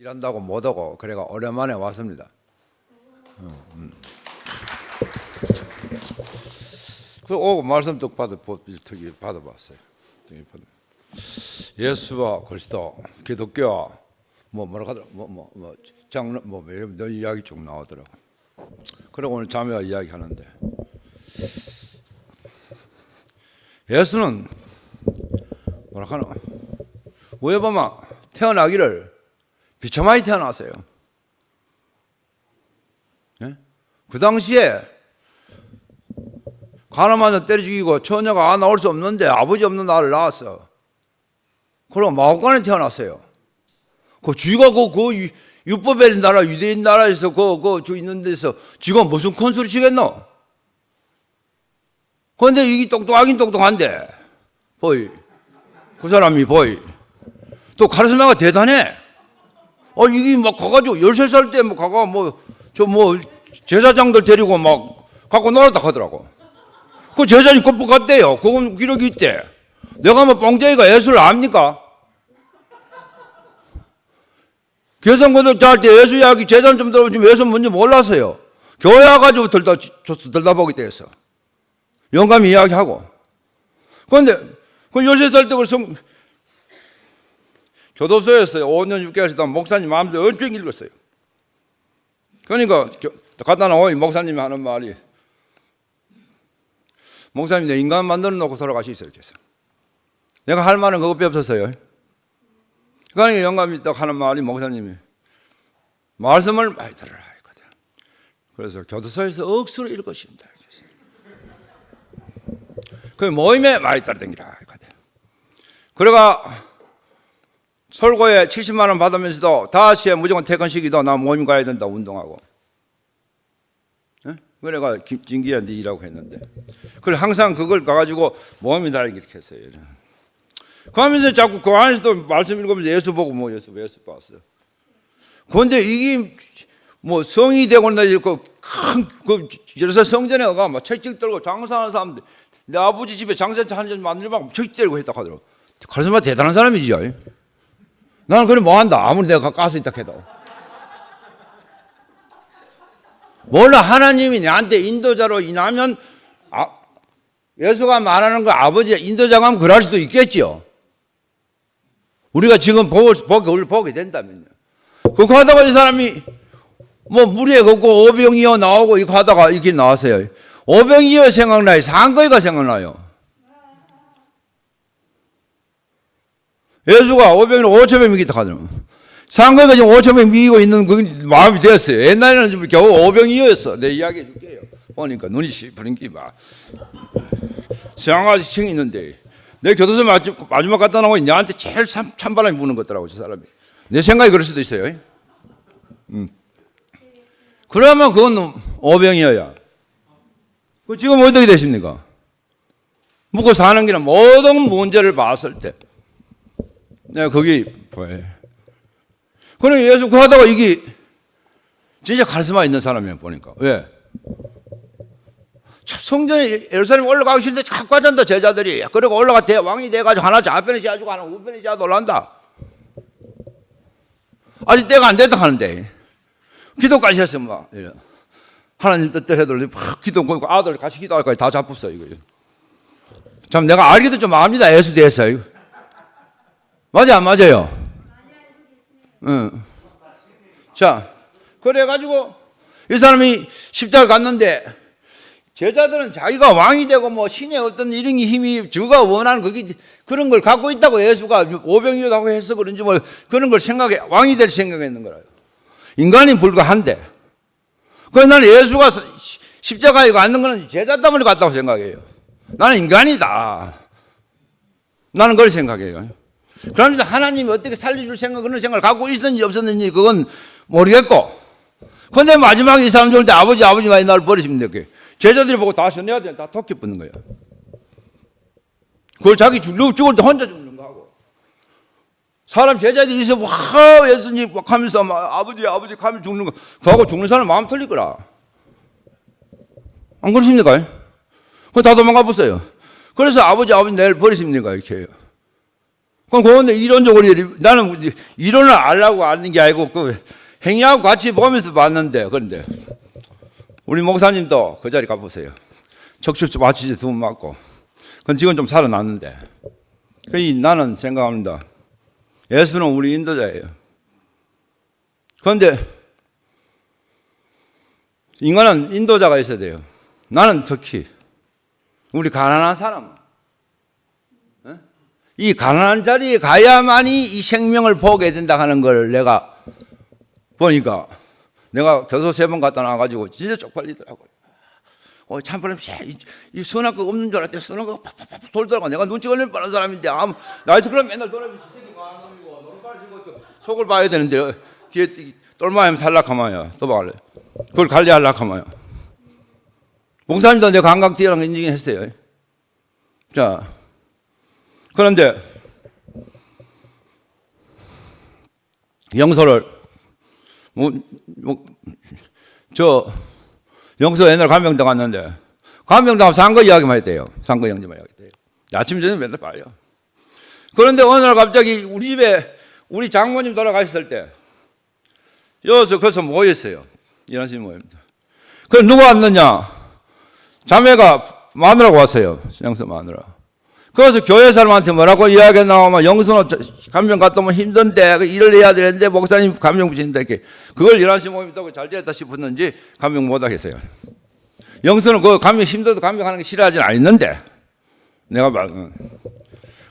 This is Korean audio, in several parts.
일한다고 못 오고 그래가 오랜만에 왔습니다. 그 오고 말씀 또 받아봤어요. 예수와 그리스도, 기독교, 뭐라 하더라, 장로, 이런 이야기 쭉 나오더라고. 그리고 오늘 자매와 이야기하는데, 예수는 뭐라 하나, 왜 보면 태어나기를 비참하게 태어났어요. 예? 그 당시에 가나마나 때려 죽이고 처녀가 나올 수 없는데 아버지 없는 나를 낳았어. 그리고 마옥간에 태어났어요. 그 쥐가 그 율법의 나라, 유대인 나라에서 저 있는 데서 쥐가 무슨 큰 소리 치겠노? 그런데 이게 똑똑하긴 똑똑한데, 보이. 그 사람이 보이. 또 카리스마가 대단해. 이게 막 가가지고 13살 때 가가 제사장들 데리고 막 갖고 놀았다 하더라고. 그 제사장이 겉보 갔대요. 그건 기록이 있대. 내가 뽕쟁이가 예수를 압니까? 교성고등학교 할 때 예수 이야기 제자는 좀 들어보지만 예수 뭔지 몰랐어요. 교회 와가지고 들다 보게 됐어. 영감이 이야기하고. 그런데 그 13살 때 벌써 교도소에서 5년 6개월 있다 목사님 마음대로 엄청 읽었어요. 그러니까 갖다 나오니 목사님이 하는 말이, 목사님 내 인간 만들어 놓고 돌아가시겠어요. 이렇게 해서 내가 할 말은 그것밖에 없었어요. 그러니까 영감이 딱 하는 말이, 목사님이 말씀을 많이 들으라 했거든. 그래서 교도소에서 억수로 읽으신다. 그 모임에 많이 따라다니라 했거든. 그래가 설고에 70만 원 받으면서도 5시에 무조건 퇴근 시기도 나 모임 가야 된다 운동하고. 그래가 진기한테 일하고 했는데, 그래 항상 그걸 가가지고 모임이 다르게 이렇게 했어요. 그러면서 자꾸 그 안에서도 말씀 읽으면서 예수 보고 예수 봤어요. 그런데 이게 성이 되고 큰 예루살렘 성전에 가 책찍 들고 장사하는 사람들, 내 아버지 집에 장사한 전 만들면 책찍 들고 했다 하더라고. 카리스마 대단한 사람이지요. 나는 그래 뭐한다. 아무리 내가 가서 있다 해도. 몰라, 하나님이 내한테 인도자로 인하면 예수가 말하는 거 아버지 인도자가 하면 그럴 수도 있겠지요. 우리가 지금 보게 된다면요. 그거 하다가 이 사람이 무리에 걷고 오병이어 나오고 이거 하다가 이렇게 나왔어요. 오병이어 생각나요? 상거이가 생각나요? 예수가 오병이를 5,000명 이기다 하더라고요. 상거이가 지금 5,000명 미기고 있는 그 마음이 되었어요. 옛날에는 좀 겨우 오병이어였어. 내 이야기 해줄게요. 보니까 눈이 시퍼린기 막. 세상아지 층이 있는데, 내 교도소 마지막 갔다 나오고 내한테 제일 찬바람이 부는 것 같더라고, 저 사람이. 내 생각이 그럴 수도 있어요. 그러면 그건 오병이어야. 그 지금 어떻게 되십니까? 묵고 사는 길은 모든 문제를 봤을 때, 내가 거기 보여요. 그러니 예수 그 하다가 이게 진짜 카리스마 있는 사람이에요, 보니까. 왜? 성전에 예루살렘 올라가기 싫은데 자꾸 가잔다, 제자들이. 그리고 올라가 왕이 돼가지고 하나 좌편에 지어주고 하나 우편에 지어 놀란다. 아직 때가 안 됐다 하는데. 기도까지 했어요, 막. 하나님 뜻대로 해도 기도 보니까 아들 같이 기도할까지 다 잡혔어, 이거. 참, 내가 알기도 좀 압니다, 예수 대해서. 맞아, 안 맞아요? 응. 자, 그래가지고 이 사람이 십자가를 갔는데, 제자들은 자기가 왕이 되고 신의 어떤 이런 힘이 저가 원하는 그런 걸 갖고 있다고 예수가 오병이어라고 해서 그런지 그런 걸 왕이 될 생각했는 거라요. 인간이 불과한데. 그래서 나는 예수가 십자가에 갔는 거는 제자 때문에 갔다고 생각해요. 나는 인간이다. 나는 그걸 생각해요. 그러면서 하나님이 어떻게 살려줄 그런 생각을 갖고 있었는지 없었는지 그건 모르겠고. 그런데 마지막에 이 사람 죽을 때 아버지가 나를 버리십니다. 제자들이 보고 다 전해야 돼. 다 토끼 붙는 거야. 그걸 자기 죽을 때 혼자 죽는 거하고. 사람 제자들이 있어, 와, 예수님, 막 하면서 아버지 하면 죽는 거. 그하고 죽는 사람 마음 틀릴 거라. 안 그러십니까? 그거 다 도망가 보세요. 그래서 아버지 내일 버리십니까? 이렇게 해요. 그럼 그건데 이론적으로 나는 이론을 알라고 아는 게 아니고 그 행위하고 같이 보면서 봤는데 그런데 우리 목사님도 그 자리 가보세요. 척추 마취제 2번 맞고 그건 지금 좀 살아났는데 나는 생각합니다. 예수는 우리 인도자예요. 그런데 인간은 인도자가 있어야 돼요. 나는 특히 우리 가난한 사람 이 가난한 자리에 가야만이 이 생명을 보게 된다 하는 걸 내가 보니까 내가 교도 3번 갔다 나와가지고 진짜 쪽팔리더라고요. 참말로 이 선악 거 없는 줄 알았더니 선악 거 팍팍팍 돌더라고. 내가 눈치 걸릴 뻔한 사람인데 나이트클럽 맨날 돌아다니면서 새끼 가는 놈이고 노릇발 지고 속을 봐야 되는데 뒤에 똘마하면 살락하마요. 또 봐래. 그걸 관리하려고 목사님도 내 감각 뛰어난 거 인정했어요. 자, 그런데 영서를 영서 옛날 간병당 갔는데 간병당 가면 상거 이야기만 했대요. 상거 영지만 이야기했대요. 아침 저녁 맨날 봐요. 그런데 어느 날 갑자기 우리 집에 우리 장모님 돌아가셨을 때 여기서 거기서 모였어요. 일하시는 모입니다. 그럼 누가 왔느냐? 자매가 마누라고 왔어요. 영서 마누라. 그래서 교회 사람한테 뭐라고 이야기했나 하면 영서는 간병 갔다 오면 힘든데 일을 해야 되는데 목사님 간병 부신다 이렇게 그걸 일하시는 모임이 잘 됐다 싶었는지 간병 못 하겠어요. 영서는 그 간병 힘들어도 간병하는 게 싫어하지는 않았는데 내가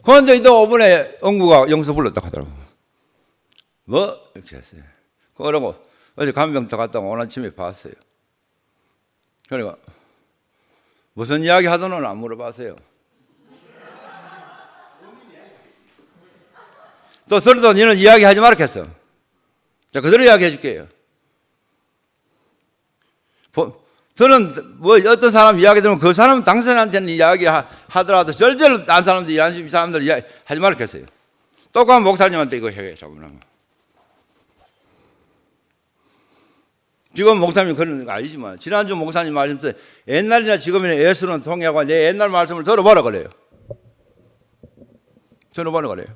그런데 이제 5분에 응구가 영서 불렀다 하더라고. 뭐? 이렇게 했어요. 그러고 어제 간병 더 갔다가 오늘 아침에 봤어요. 그러니까 무슨 이야기 하더는 안 물어봤어요. 또 들어도 너는 이야기하지 말았겠어. 자, 그대로 이야기해 줄게요. 저는 뭐 어떤 사람 이야기 들으면 그 사람 당선한테는 이야기 하더라도 절대로 다른 사람들 이 사람들 이야기 하지 말았겠어요. 똑같은 목사님한테 이거 해요. 지금 목사님이 그러는 거 아니지만 지난주 목사님 말씀때 옛날이나 지금이나 예수는 통하고 내 옛날 말씀을 들어보라 그래요. 들어보라 그래요.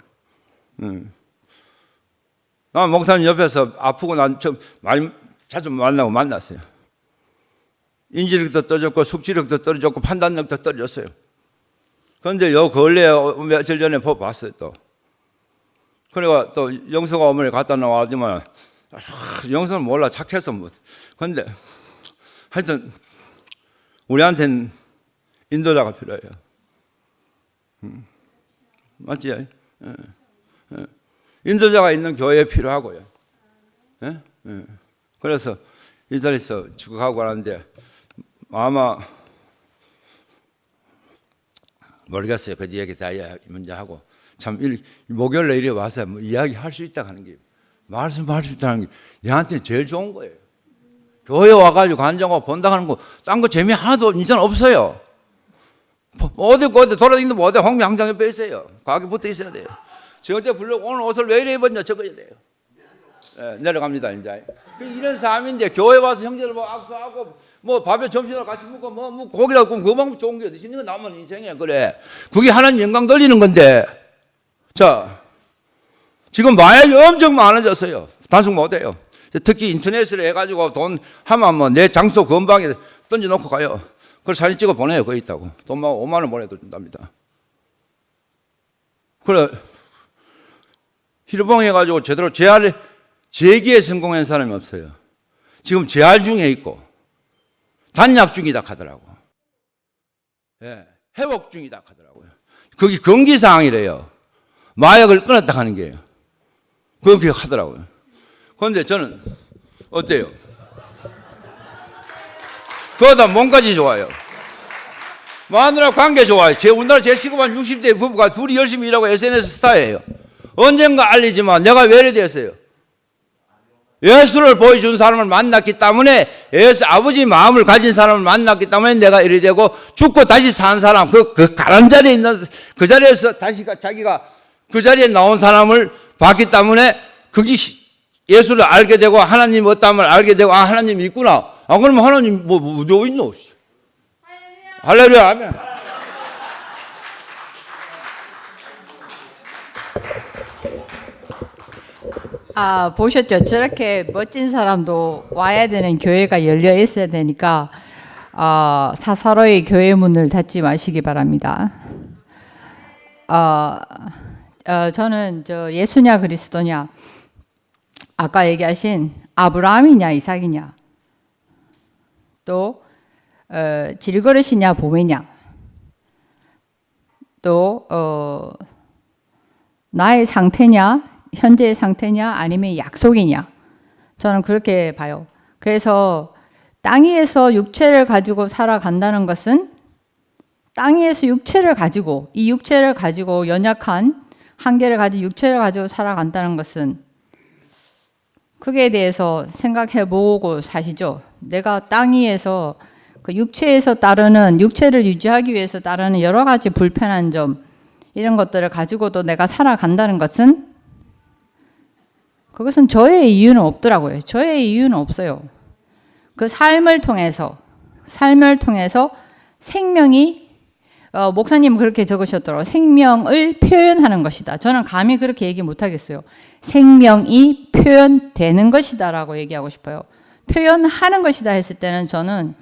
나 목사님 옆에서 아프고 난 많이 자주 만났어요. 인지력도 떨어졌고 숙지력도 떨어졌고 판단력도 떨어졌어요. 그런데 요 근래 며칠 전에 봤어요 또. 그러니까 또 영서가 어머니 갖다 나와지만 영서는 몰라 착해서 뭐. 그런데 하여튼 우리한테는 인도자가 필요해요. 맞지? 인도자가 있는 교회에 필요하고요. 그래서 이 자리에서 축하하고 하는데 아마 모르겠어요. 그 얘기 다 먼저 하고 참 목요일에 이리 와서 뭐 이야기할 수 있다 하는 게 말씀할 수 있다는 게 얘한테 제일 좋은 거예요. 교회 와가지고 간증하고 본다 하는 거 딴 거 재미 하나도 이제는 없어요. 어디 돌아다니는데 어디 홍미항장에 빼 있어요. 가게 붙어 있어야 돼요. 저 때 불러고 오늘 옷을 왜 이래 입었냐 적어야 돼요. 네, 내려갑니다 이제. 이런 삶인데 교회 와서 형제들 뭐 악수하고 뭐 밥에 점심을 같이 먹고 뭐 고기라고 그러면 그만큼 좋은 게 어디 있는 거 남은 인생이야 그래. 그게 하나님 영광 돌리는 건데. 자, 지금 마약이 엄청 많아졌어요. 단속 못해요. 특히 인터넷으로 해가지고 돈 하면 뭐 내 장소 건방에 던져놓고 가요. 그걸 사진 찍어 보내요. 거기 있다고. 돈 5만 원 보내도 준답니다. 그래 희르봉 해가지고 제대로 재기에 성공한 사람이 없어요. 지금 재활 중에 있고 단약 중이다 하더라고. 예, 회복 중이다 하더라고요. 그게 금기사항이래요. 마약을 끊었다 하는 게요. 그렇게 하더라고요. 그런데 저는 어때요? 그거다 몸까지 좋아요. 마누라 관계 좋아요. 우리나라 제일 시급한 60대 부부가 둘이 열심히 일하고 SNS 스타예요. 언젠가 알리지만 내가 왜 이래 됐어요? 예수를 보여준 사람을 만났기 때문에 예수 아버지 마음을 가진 사람을 만났기 때문에 내가 이래 되고 죽고 다시 산 사람 그 가난 자리에 있는 그 자리에서 다시 자기가 그 자리에 나온 사람을 봤기 때문에 그게 예수를 알게 되고 하나님 어떠함을 알게 되고 아 하나님 있구나. 아 그러면 하나님 뭐 어디 있노? 할렐루야 아멘. 보셨죠? 저렇게 멋진 사람도 와야 되는 교회가 열려 있어야 되니까 사사로이 교회 문을 닫지 마시기 바랍니다. 저는 예수냐 그리스도냐, 아까 얘기하신 아브라함이냐 이삭이냐, 또 질그릇이냐 보배냐, 또 나의 상태냐, 현재의 상태냐, 아니면 약속이냐, 저는 그렇게 봐요. 그래서 땅 위에서 육체를 가지고 살아간다는 것은, 땅 위에서 육체를 가지고, 이 육체를 가지고 연약한 한계를 가진 육체를 가지고 살아간다는 것은, 그게 대해서 생각해보고 사시죠. 내가 땅 위에서 그 육체에서 따르는, 육체를 유지하기 위해서 따르는 여러 가지 불편한 점, 이런 것들을 가지고도 내가 살아간다는 것은, 그것은 저의 이유는 없더라고요. 저의 이유는 없어요. 그 삶을 통해서 생명이, 목사님은 그렇게 적으셨더라고요. 생명을 표현하는 것이다. 저는 감히 그렇게 얘기 못하겠어요. 생명이 표현되는 것이다 라고 얘기하고 싶어요. 표현하는 것이다 했을 때는 저는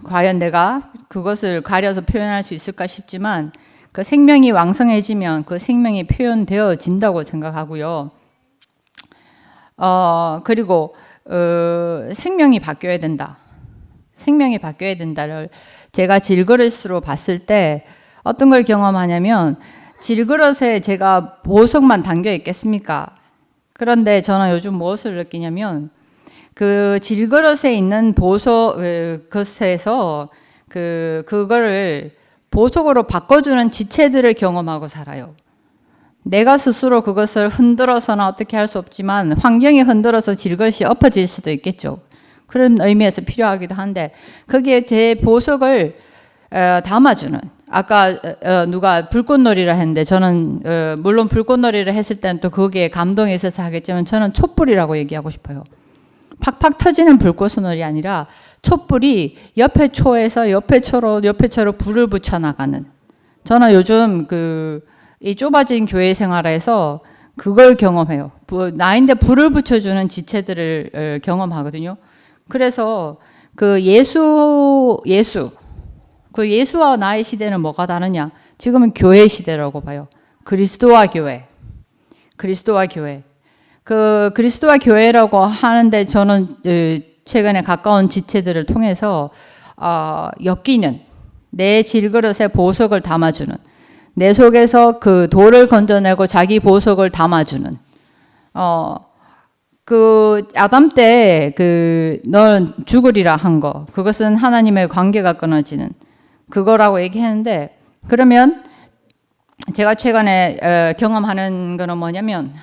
과연 내가 그것을 가려서 표현할 수 있을까 싶지만, 그 생명이 왕성해지면 그 생명이 표현되어진다고 생각하고요. 그리고 생명이 바뀌어야 된다. 생명이 바뀌어야 된다를 제가 질그릇으로 봤을 때 어떤 걸 경험하냐면, 질그릇에 제가 보석만 담겨 있겠습니까? 그런데 저는 요즘 무엇을 느끼냐면, 그 질그릇에 있는 보석 것에서 그거를 보석으로 바꿔주는 지체들을 경험하고 살아요. 내가 스스로 그것을 흔들어서나 어떻게 할 수 없지만 환경이 흔들어서 질그릇이 엎어질 수도 있겠죠. 그런 의미에서 필요하기도 한데, 거기에 제 보석을 담아주는, 아까 누가 불꽃놀이를 했는데, 저는 물론 불꽃놀이를 했을 때는 또 거기에 감동이 있어서 하겠지만, 저는 촛불이라고 얘기하고 싶어요. 팍팍 터지는 불꽃놀이 아니라 촛불이 옆에 초에서 옆에 초로 불을 붙여나가는, 저는 요즘 이 좁아진 교회 생활에서 그걸 경험해요. 나인데 불을 붙여주는 지체들을 경험하거든요. 그래서 그 예수와 나의 시대는 뭐가 다르냐? 지금은 교회 시대라고 봐요. 그리스도와 교회. 그 그리스도와 교회라고 하는데, 저는 최근에 가까운 지체들을 통해서 엮이는, 내 질그릇에 보석을 담아주는, 내 속에서 그 돌을 건져내고 자기 보석을 담아주는, 그 아담 때 넌 죽으리라 한 거, 그것은 하나님의 관계가 끊어지는 그거라고 얘기했는데, 그러면 제가 최근에 경험하는 거는 뭐냐면,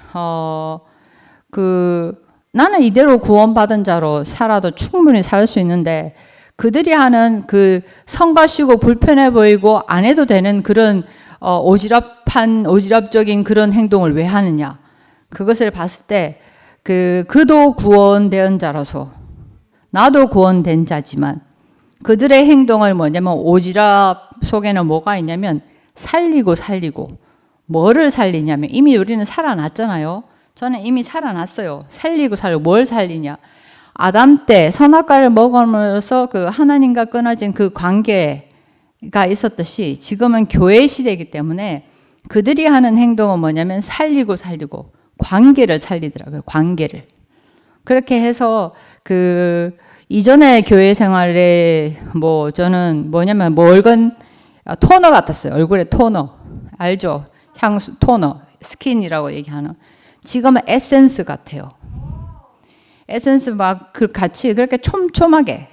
나는 이대로 구원받은 자로 살아도 충분히 살 수 있는데, 그들이 하는 그 성가시고 불편해 보이고 안 해도 되는 그런 오지랖적인 그런 행동을 왜 하느냐. 그것을 봤을 때, 그도 구원된 자로서 나도 구원된 자지만, 그들의 행동을 뭐냐면, 오지랖 속에는 뭐가 있냐면 살리고, 뭐를 살리냐면, 이미 우리는 살아났잖아요. 저는 이미 살아났어요. 살리고 뭘 살리냐? 아담 때 선악과를 먹으면서 그 하나님과 끊어진 그 관계가 있었듯이, 지금은 교회 시대이기 때문에 그들이 하는 행동은 뭐냐면 살리고 관계를 살리더라고요. 관계를. 그렇게 해서 이전에 교회 생활에 저는 뭐냐면 멀건 토너 같았어요. 얼굴에 토너. 알죠? 향수, 토너, 스킨이라고 얘기하는. 지금은 에센스 같아요. 에센스 같이 그렇게 촘촘하게,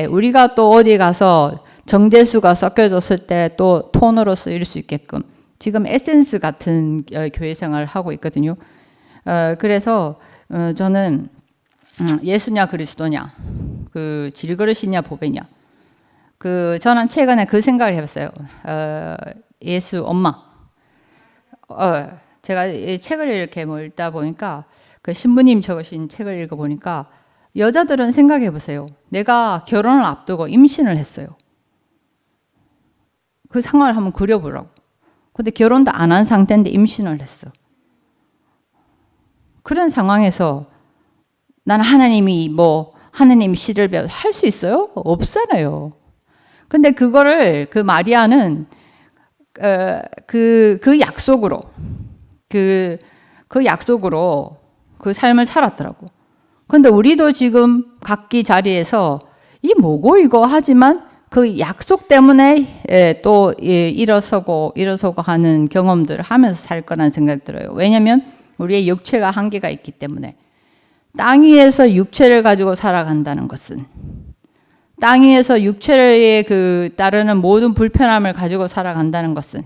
우리가 또 어디 가서 정제수가 섞여졌을 때 또 톤으로 쓰일 수 있게끔 지금 에센스 같은 교회 생활을 하고 있거든요. 그래서 저는 예수냐 그리스도냐, 질그릇이냐 보배냐, 저는 최근에 그 생각을 해봤어요. 예수 엄마. 제가 이 책을 이렇게 읽다 보니까, 그 신부님 적으신 책을 읽어보니까, 여자들은 생각해 보세요. 내가 결혼을 앞두고 임신을 했어요. 그 상황을 한번 그려보라고. 근데 결혼도 안 한 상태인데 임신을 했어. 그런 상황에서 나는 하나님이 씨를 베어 할 수 있어요? 없잖아요. 근데 그거를 그 마리아는 그 약속으로 그 약속으로 그 삶을 살았더라고. 근데 우리도 지금 각기 자리에서 이 뭐고 이거 하지만 그 약속 때문에 또 일어서고 하는 경험들을 하면서 살 거라는 생각이 들어요. 왜냐하면 우리의 육체가 한계가 있기 때문에. 땅 위에서 육체를 가지고 살아간다는 것은, 땅 위에서 육체에 따르는 모든 불편함을 가지고 살아간다는 것은,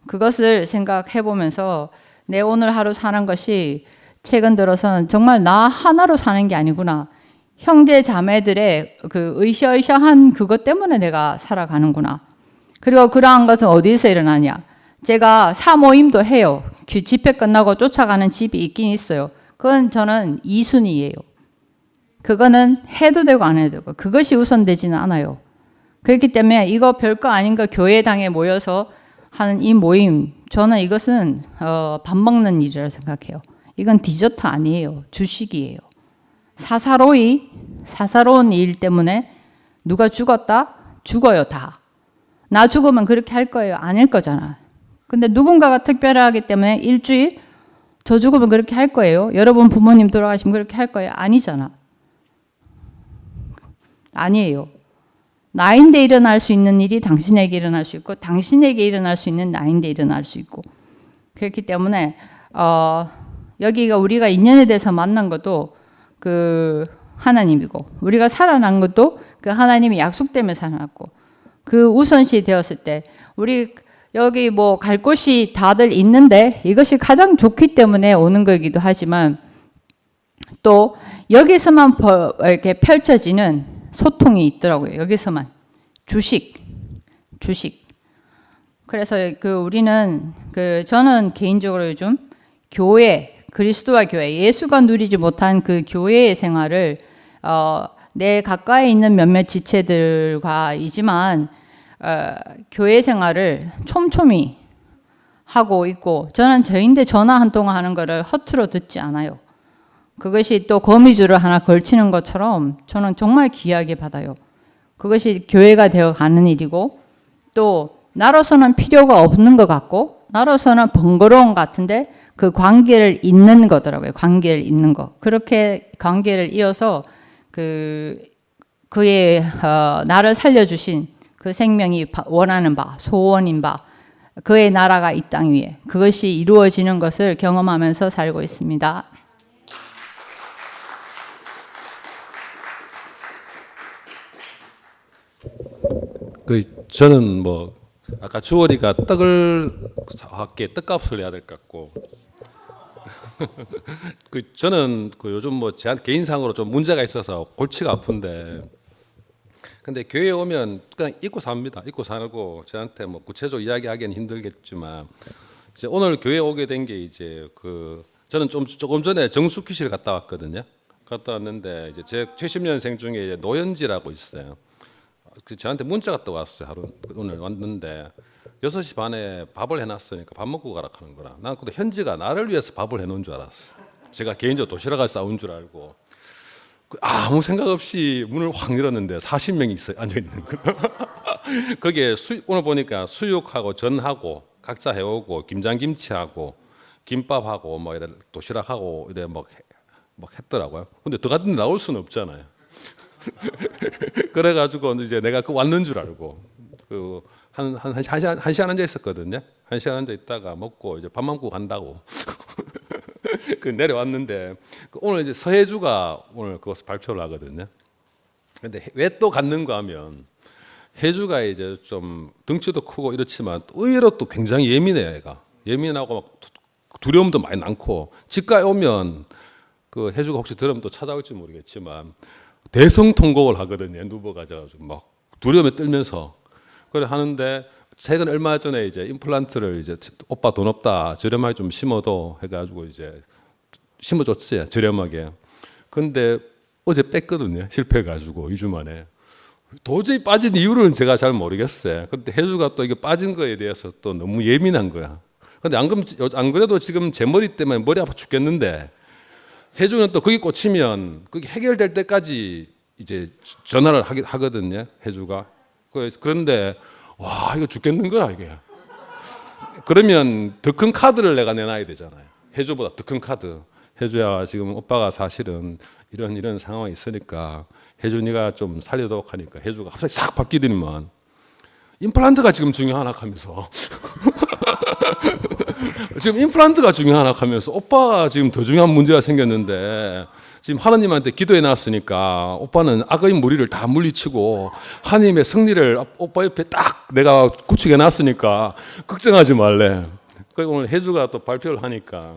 그것을 생각해 보면서 내 오늘 하루 사는 것이 최근 들어서는 정말 나 하나로 사는 게 아니구나. 형제 자매들의 그 으쌰으쌰한 그것 때문에 내가 살아가는구나. 그리고 그러한 것은 어디서 일어나냐? 제가 사모임도 해요. 집회 끝나고 쫓아가는 집이 있긴 있어요. 그건 저는 2순위예요. 그거는 해도 되고 안 해도 되고 그것이 우선되지는 않아요. 그렇기 때문에 이거 별거 아닌 거 교회당에 모여서 하는 이 모임, 저는 이것은 밥 먹는 일이라고 생각해요. 이건 디저트 아니에요. 주식이에요. 사사로운 일 때문에 누가 죽었다? 죽어요, 다. 나 죽으면 그렇게 할 거예요? 아닐 거잖아. 근데 누군가가 특별하기 때문에 일주일 저 죽으면 그렇게 할 거예요? 여러분 부모님 돌아가시면 그렇게 할 거예요? 아니잖아. 아니에요. 나인데 일어날 수 있는 일이 당신에게 일어날 수 있고 당신에게 일어날 수 있는 나인데 일어날 수 있고 그렇기 때문에 여기가 우리가 인연에 대해서 만난 것도 그 하나님이고 우리가 살아난 것도 그 하나님의 약속 때문에 살아났고 그 우선시 되었을 때 우리 여기 뭐 갈 곳이 다들 있는데 이것이 가장 좋기 때문에 오는 거이기도 하지만 또 여기서만 이렇게 펼쳐지는 소통이 있더라고요. 여기서만 주식. 그래서 우리는 저는 개인적으로 요즘 교회 그리스도와 교회 예수가 누리지 못한 그 교회의 생활을 내 가까이 있는 몇몇 지체들과이지만 교회 생활을 촘촘히 하고 있고 저는 저인데 전화 한 통화 하는 거를 허투루 듣지 않아요. 그것이 또 거미줄을 하나 걸치는 것처럼 저는 정말 귀하게 받아요. 그것이 교회가 되어 가는 일이고 또 나로서는 필요가 없는 것 같고 나로서는 번거로운 것 같은데 그 관계를 잇는 거더라고요. 관계를 잇는 거. 그렇게 관계를 이어서 그의 나를 살려주신 그 생명이 원하는 바, 소원인 바, 그의 나라가 이 땅 위에 그것이 이루어지는 것을 경험하면서 살고 있습니다. 저는 뭐 아까 주월이가 떡을 사왔기에 떡값을 내야 될 것 같고 저는 요즘 뭐 제 개인상으로 좀 문제가 있어서 골치가 아픈데 근데 교회에 오면 그냥 잊고 삽니다. 잊고 살고 저한테 뭐 구체적으로 이야기하기는 힘들겠지만 이제 오늘 교회에 오게 된 게 이제 저는 조금 전에 정숙기실 갔다 왔거든요. 갔다 왔는데 이제 제 70년생 중에 이제 노현지라고 있어요. 저한테 문자가 또 왔어요. 오늘 왔는데 6시 반에 밥을 해놨으니까 밥 먹고 가라 하는 거라. 난 근데 현지가 나를 위해서 밥을 해놓은 줄 알았어. 제가 개인적으로 도시락을 싸운 줄 알고 아무 생각 없이 문을 확 열었는데 40명이 앉아 있는 거예요. 거기에 오늘 보니까 수육하고 전하고 각자 해오고 김장김치하고 김밥하고 뭐 이런 도시락하고 이래 막 했더라고요. 근데 더 같은 데 나올 수는 없잖아요. 그래가지고 이제 내가 왔는 줄 알고 한 시간 앉아 있었거든요. 한 시간 앉아 있다가 먹고 이제 밥 먹고 간다고 내려왔는데 오늘 이제 서혜주가 오늘 그것을 발표를 하거든요. 근데 왜 또 갔는가 하면 혜주가 이제 좀 덩치도 크고 이렇지만 의외로 또 굉장히 예민해요. 애가 예민하고 막 두려움도 많이 많고 집가에 오면 혜주가 혹시 들으면 또 찾아올지 모르겠지만 대성통곡을 하거든요. 누워가 가지고 막 두려움에 떨면서 그래 하는데 최근 얼마 전에 이제 임플란트를 이제 오빠 돈 없다 저렴하게 좀 심어도 해가지고 이제 심어줬지 저렴하게. 근데 어제 뺐거든요. 실패해가지고 2주 만에. 도저히 빠진 이유는 제가 잘 모르겠어요. 근데 혜주가 또 이게 빠진 거에 대해서 또 너무 예민한 거야. 근데 안 그래도 지금 제 머리 때문에 머리 아파 죽겠는데 혜주는 또 거기 꽂히면 그게 해결될 때까지 이제 전화를 하거든요. 혜주가. 그런데 와 이거 죽겠는 거라 이게. 그러면 더 큰 카드를 내가 내놔야 되잖아요. 혜주보다 더 큰 카드. 혜주야 지금 오빠가 사실은 이런 상황이 있으니까 혜준이가 좀 살려도록 하니까 혜주가 갑자기 싹 바뀌더니만 임플란트가 지금 중요하나 하면서 지금 임플란트가 중요하나 하면서 오빠가 지금 더 중요한 문제가 생겼는데 지금 하나님한테 기도해 놨으니까 오빠는 악의 무리를 다 물리치고 하나님의 승리를 오빠 옆에 딱 내가 구축해 놨으니까 걱정하지 말래. 그리고 오늘 혜주가 또 발표를 하니까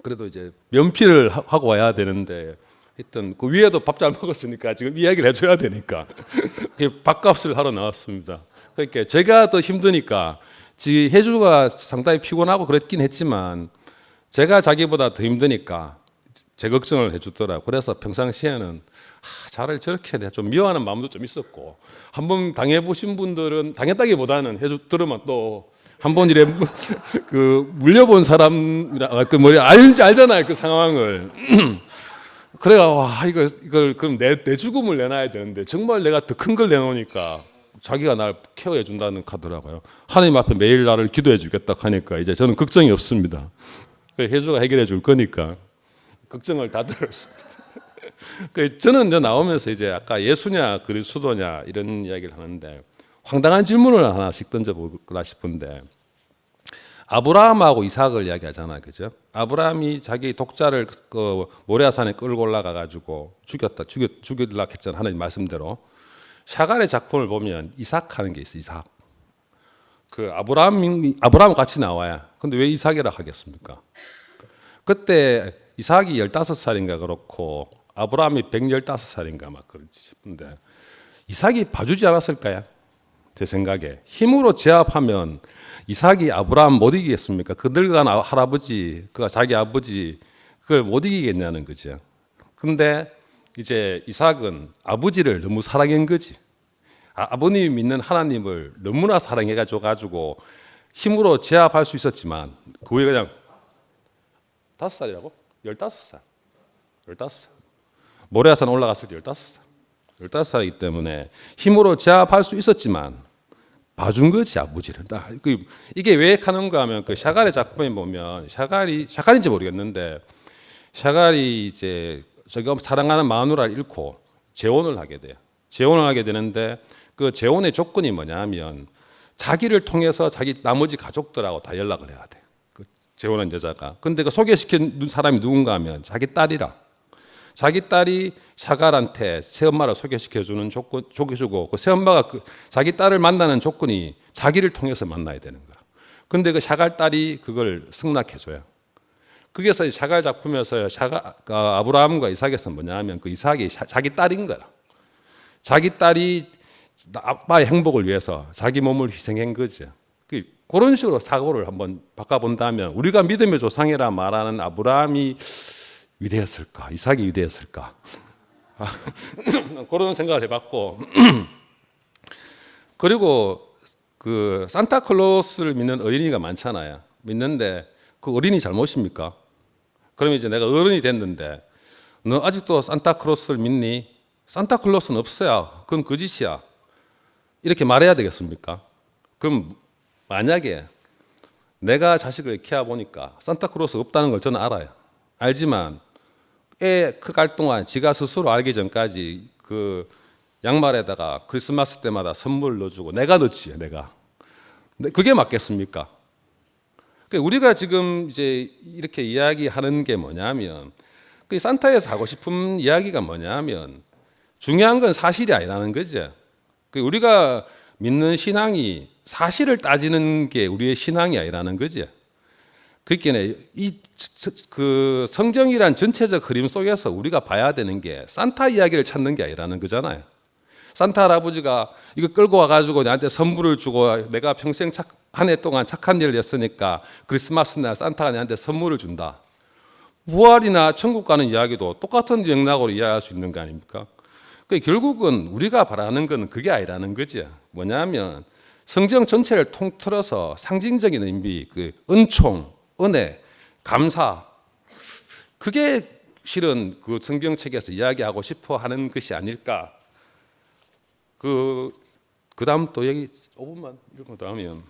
그래도 이제 면피를 하고 와야 되는데 하여튼 그 위에도 밥 잘 먹었으니까 지금 이야기를 해줘야 되니까 밥값을 하러 나왔습니다. 그러니까 제가 더 힘드니까 지금 혜주가 상당히 피곤하고 그랬긴 했지만 제가 자기보다 더 힘드니까 제 걱정을 해주더라고. 그래서 평상시에는 자를 저렇게 내가 좀 미워하는 마음도 좀 있었고 한번 당해보신 분들은 당했다기보다는 혜주 들으면 또 한번 이래 그 물려본 사람이라 그 뭐야 알잖아요 그 상황을. 그래가 와 이걸 그럼 내 죽음을 내놔야 되는데 정말 내가 더 큰 걸 내놓으니까 자기가 날 케어해 준다는 카더라고요. 하나님 앞에 매일 나를 기도해 주겠다 하니까 이제 저는 걱정이 없습니다. 혜주가 해결해 줄 거니까 걱정을 다 들었습니다. 저는 이제 나오면서 이제 아까 예수냐 그리스도냐 이런 이야기를 하는데 황당한 질문을 하나씩 던져보고 싶은데 아브라함하고 이삭을 이야기하잖아요, 그죠? 아브라함이 자기 독자를 그 모리아산에 끌고 올라가 가지고 죽이려고 했잖아요, 하나님 말씀대로. 샤갈의 작품을 보면 이삭 하는 게 있어, 이삭. 그 아브라함 같이 나와요. 근데 왜 이삭이라 하겠습니까? 그때 이삭이 15살인가 그렇고 아브라함이 115살인가 막 그러지 싶은데 이삭이 봐주지 않았을까요? 제 생각에 힘으로 제압하면 이삭이 아브라함 못 이기겠습니까? 그 늙은 할아버지, 그가 자기 아버지 그걸 못 이기겠냐는 거죠. 근데 이제 이삭은 아버지를 너무 사랑한 거지. 아버님이 믿는 하나님을 너무나 사랑해가지고 힘으로 제압할 수 있었지만 그 후에 그냥 5살이라고? 15살. 모리아산 올라갔을 때 15살. 15살이기 때문에 힘으로 제압할 수 있었지만 봐준 거지 아버지를. 이게 왜 하는가 하면 그 샤갈의 작품에 보면 샤갈인지 모르겠는데 샤갈이 이제 자기가 사랑하는 마누라를 잃고 재혼을 하게 돼요. 재혼을 하게 되는데 그 재혼의 조건이 뭐냐면 자기를 통해서 자기 나머지 가족들하고 다 연락을 해야 돼. 그 재혼한 여자가. 근데 그 소개시킨 사람이 누군가 하면 자기 딸이라. 자기 딸이 샤갈한테 새엄마를 소개시켜주는 조건주고 그 새엄마가 자기 딸을 만나는 조건이 자기를 통해서 만나야 되는 거야. 근데 그 샤갈 딸이 그걸 승낙해줘요. 그게서 샤갈 작품에서 아브라함과 이삭에서 뭐냐면 그 이삭이 자기 딸인 거야. 자기 딸이 아빠의 행복을 위해서 자기 몸을 희생한 거죠. 그런 식으로 사고를 한번 바꿔본다면 우리가 믿음의 조상이라 말하는 아브라함이 위대했을까? 이삭이 위대했을까? 그런 생각을 해봤고 그리고 그 산타클로스를 믿는 어린이가 많잖아요. 믿는데 그 어린이 잘못입니까? 그러면 이제 내가 어른이 됐는데 너 아직도 산타클로스를 믿니? 산타클로스는 없어야 그건 거짓이야. 이렇게 말해야 되겠습니까? 그럼 만약에 내가 자식을 키워보니까 산타클로스 없다는 걸 저는 알아요. 알지만 애 클 동안 지가 스스로 알기 전까지 그 양말에다가 크리스마스 때마다 선물 넣어주고 내가 넣지, 내가. 그게 맞겠습니까? 우리가 지금 이제 이렇게 이야기하는 게 뭐냐면 그 산타에서 하고 싶은 이야기가 뭐냐면 중요한 건 사실이 아니라는 거죠. 우리가 믿는 신앙이 사실을 따지는 게 우리의 신앙이 아니라는 거죠. 그러니까 그 성경이란 전체적 흐름 속에서 우리가 봐야 되는 게 산타 이야기를 찾는 게 아니라는 거잖아요. 산타 할아버지가 이거 끌고 와가지고 나한테 선물을 주고 내가 평생 한 해 동안 착한 일을 했으니까 크리스마스 날 산타가 나한테 선물을 준다. 부활이나 천국 가는 이야기도 똑같은 맥락으로 이해할 수 있는 거 아닙니까? 결국은 우리가 바라는 건 그게 아니라는 거죠. 뭐냐면 성경 전체를 통틀어서 상징적인 의미, 그 은총, 은혜, 감사, 그게 실은 그 성경책에서 이야기하고 싶어 하는 것이 아닐까. 그 다음 또 얘기 5분만 읽고 나면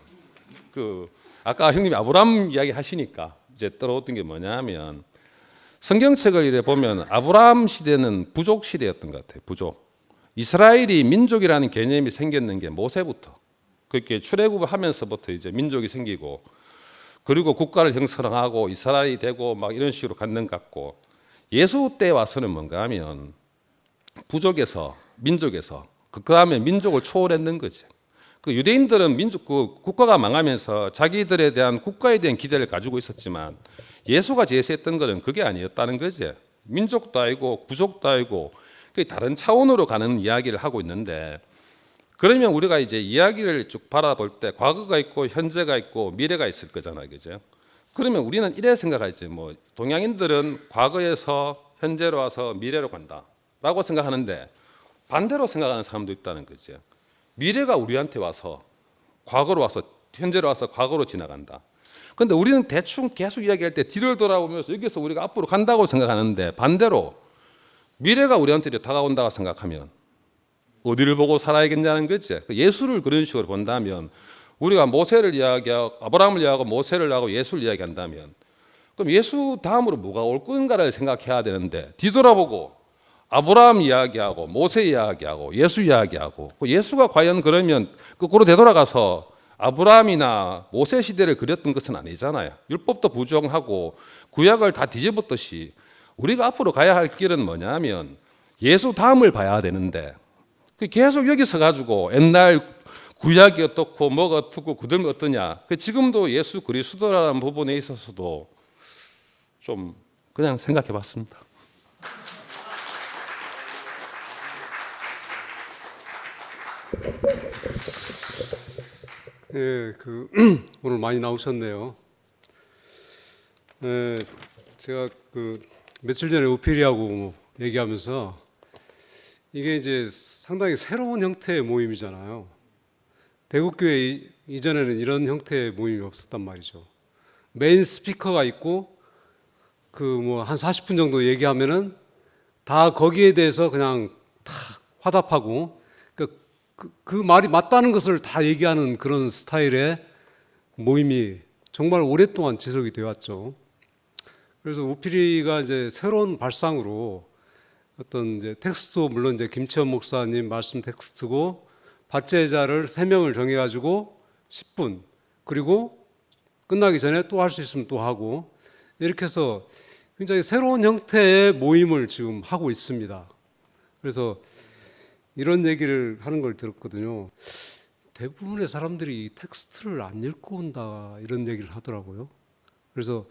아까 형님이 아브라함 이야기 하시니까 이제 떠오르던 게 뭐냐면 성경책을 이래 보면 아브라함 시대는 부족 시대였던 것 같아요. 부족. 이스라엘이 민족이라는 개념이 생겼는 게 모세부터 그렇게 출애굽하면서부터 이제 민족이 생기고 그리고 국가를 형성하고 이스라엘이 되고 막 이런 식으로 갖는 것 같고 예수 때 와서는 뭔가 하면 부족에서 민족에서 그 다음에 민족을 초월했는 거지. 그 유대인들은 그 국가가 망하면서 자기들에 대한 국가에 대한 기대를 가지고 있었지만 예수가 제시했던 것은 그게 아니었다는 거지. 민족도 아니고 부족도 아니고 다른 차원으로 가는 이야기를 하고 있는데 그러면 우리가 이제 이야기를 쭉 바라볼 때 과거가 있고 현재가 있고 미래가 있을 거잖아요, 그죠? 그러면 우리는 이래 생각하지. 뭐 동양인들은 과거에서 현재로 와서 미래로 간다라고 생각하는데 반대로 생각하는 사람도 있다는 거죠. 미래가 우리한테 와서 과거로 와서 현재로 와서 과거로 지나간다. 그런데 우리는 대충 계속 이야기할 때 뒤를 돌아보면서 여기서 우리가 앞으로 간다고 생각하는데 반대로 미래가 우리한테 다가온다고 생각하면 어디를 보고 살아야겠냐는 거지. 예수를 그런 식으로 본다면 우리가 모세를 이야기하고 아브라함을 이야기하고 모세를 하고 예수를 이야기한다면 그럼 예수 다음으로 뭐가 올 건가를 생각해야 되는데 뒤돌아보고 아브라함 이야기하고 모세 이야기하고 예수 이야기하고 예수가 과연 그러면 거꾸로 되돌아가서 아브라함이나 모세 시대를 그렸던 것은 아니잖아요. 율법도 부정하고 구약을 다 뒤집었듯이 우리가 앞으로 가야 할 길은 뭐냐면 예수 다음을 봐야 되는데 계속 여기서 가지고 옛날 구약이 어떻고 뭐가 어떻고 그들은 어떠냐. 지금도 예수 그리스도라는 부분에 있어서도 좀 그냥 생각해 봤습니다. 예, 오늘 많이 나오셨네요. 예, 제가 며칠 전에 우필이하고 얘기하면서 이게 이제 상당히 새로운 형태의 모임이잖아요. 대국교회 이전에는 이런 형태의 모임이 없었단 말이죠. 메인 스피커가 있고 한 40분 정도 얘기하면은 다 거기에 대해서 그냥 다 화답하고 그 말이 맞다는 것을 다 얘기하는 그런 스타일의 모임이 정말 오랫동안 지속이 되어 왔죠. 그래서 우필이가 이제 새로운 발상으로 어떤 이제 텍스트도 물론 이제 김치현 목사님 말씀 텍스트고 받제자를 3명을 정해가지고 10분 그리고 끝나기 전에 또 할 수 있으면 또 하고 이렇게 해서 굉장히 새로운 형태의 모임을 지금 하고 있습니다. 그래서 이런 얘기를 하는 걸 들었거든요. 대부분의 사람들이 이 텍스트를 안 읽고 온다 이런 얘기를 하더라고요. 그래서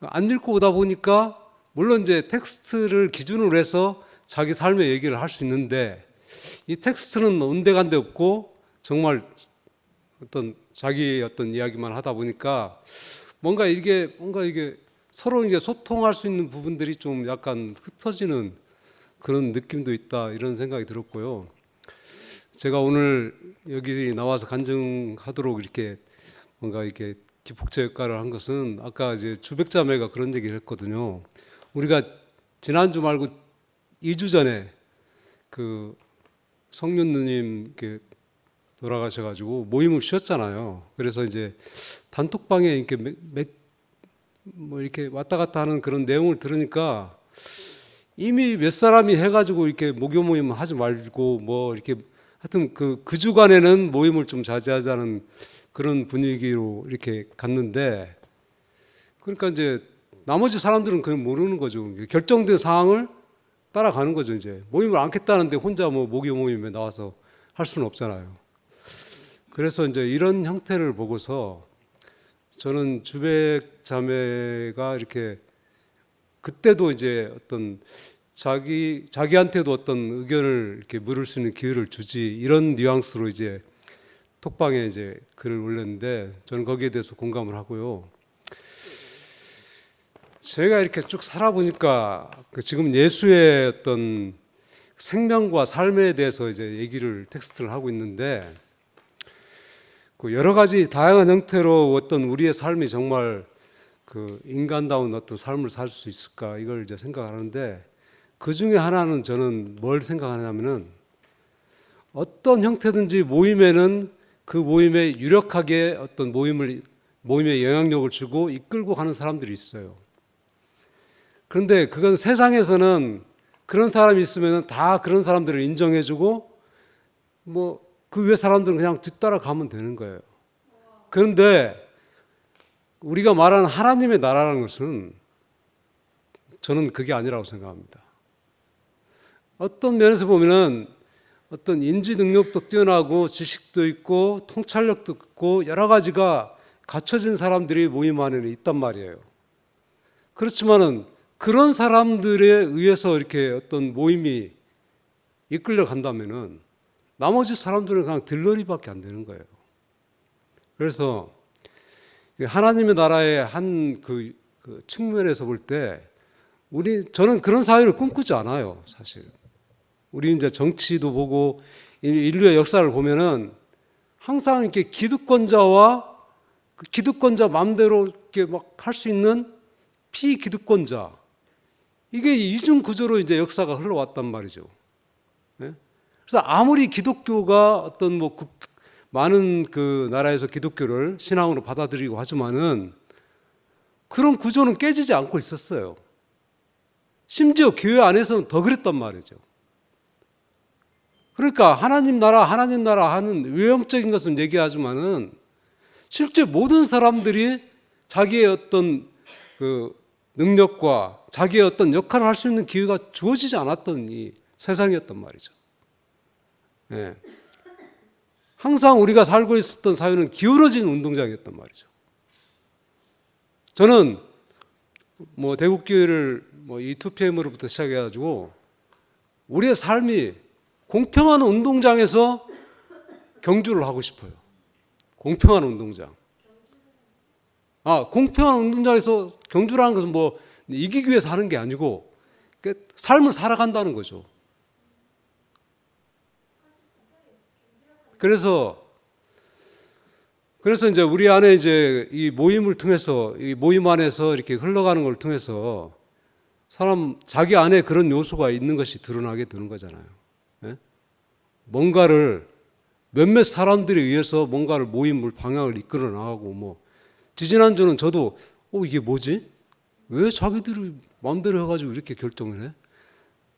안 읽고 오다 보니까 물론 이제 텍스트를 기준으로 해서 자기 삶의 얘기를 할 수 있는데 이 텍스트는 온데간데 없고 정말 자기 이야기만 하다 보니까 뭔가 이게 서로 이제 소통할 수 있는 부분들이 좀 약간 흩어지는 그런 느낌도 있다 이런 생각이 들었고요. 제가 오늘 여기 나와서 간증하도록 이렇게 뭔가 이렇게 기폭제 역할을 한 것은 아까 이제 주백자매가 그런 얘기를 했거든요. 우리가 지난주 말고 2주 전에 성윤 누님 이렇게 돌아가셔가지고 모임을 쉬었잖아요. 그래서 이제 단톡방에 이렇게 이렇게 왔다 갔다 하는 그런 내용을 들으니까 이미 몇 사람이 해가지고 이렇게 목요 모임 하지 말고 이렇게 하여튼 그 주간에는 모임을 좀 자제하자는 그런 분위기로 이렇게 갔는데 그러니까 이제 나머지 사람들은 그냥 모르는 거죠. 결정된 사항을 따라가는 거죠. 이제 모임을 않겠다는데 혼자 목요 모임에 나와서 할 수는 없잖아요. 그래서 이제 이런 형태를 보고서 저는 주백 자매가 이렇게 그때도 이제 어떤 자기한테도 어떤 의견을 이렇게 물을 수 있는 기회를 주지 이런 뉘앙스로 이제 톡방에 이제 글을 올렸는데 저는 거기에 대해서 공감을 하고요. 제가 이렇게 쭉 살아보니까 지금 예수의 어떤 생명과 삶에 대해서 이제 얘기를 텍스트를 하고 있는데 그 여러 가지 다양한 형태로 어떤 우리의 삶이 정말 그 인간다운 어떤 삶을 살 수 있을까 이걸 이제 생각하는데 그 중에 하나는 저는 뭘 생각하냐면은 어떤 형태든지 모임에는 그 모임에 유력하게 어떤 모임에 영향력을 주고 이끌고 가는 사람들이 있어요. 그런데 그건 세상에서는 그런 사람이 있으면 다 그런 사람들을 인정해주고 뭐 그 위에 사람들은 그냥 뒤따라 가면 되는 거예요. 그런데 우리가 말하는 하나님의 나라라는 것은 저는 그게 아니라고 생각합니다. 어떤 면에서 보면은 어떤 인지 능력도 뛰어나고 지식도 있고 통찰력도 있고 여러 가지가 갖춰진 사람들이 모임 안에는 있단 말이에요. 그렇지만은 그런 사람들에 의해서 이렇게 어떤 모임이 이끌려 간다면은 나머지 사람들은 그냥 들러리밖에 안 되는 거예요. 그래서 하나님의 나라의 한 그 측면에서 볼 때 저는 그런 사회를 꿈꾸지 않아요, 사실. 우리 이제 정치도 보고 인류의 역사를 보면은 항상 이렇게 기득권자와 그 기득권자 마음대로 이렇게 막 할 수 있는 피기득권자, 이게 이중 구조로 이제 역사가 흘러왔단 말이죠. 네? 그래서 아무리 기독교가 어떤 뭐 많은 그 나라에서 기독교를 신앙으로 받아들이고 하지만은 그런 구조는 깨지지 않고 있었어요. 심지어 교회 안에서는 더 그랬단 말이죠. 그러니까 하나님 나라 하는 외형적인 것은 얘기하지만은 실제 모든 사람들이 자기의 어떤 그 능력과 자기의 어떤 역할을 할 수 있는 기회가 주어지지 않았던 이 세상이었단 말이죠. 예. 항상 우리가 살고 있었던 사회는 기울어진 운동장이었단 말이죠. 저는 뭐 대국교회를 뭐 이 2PM으로부터 시작해가지고 우리의 삶이 공평한 운동장에서 경주를 하고 싶어요. 공평한 운동장. 공평한 운동장에서 경주라는 것은 뭐 이기기 위해서 하는 게 아니고 삶을 살아간다는 거죠. 그래서 이제 우리 안에 이제 이 모임을 통해서 이 모임 안에서 이렇게 흘러가는 걸 통해서 자기 안에 그런 요소가 있는 것이 드러나게 되는 거잖아요. 예? 뭔가를 몇몇 사람들에 의해서 뭔가를 모임을 방향을 이끌어 나가고 뭐 지지난주는 저도 이게 뭐지? 왜 자기들이 마음대로 해가지고 이렇게 결정을 해?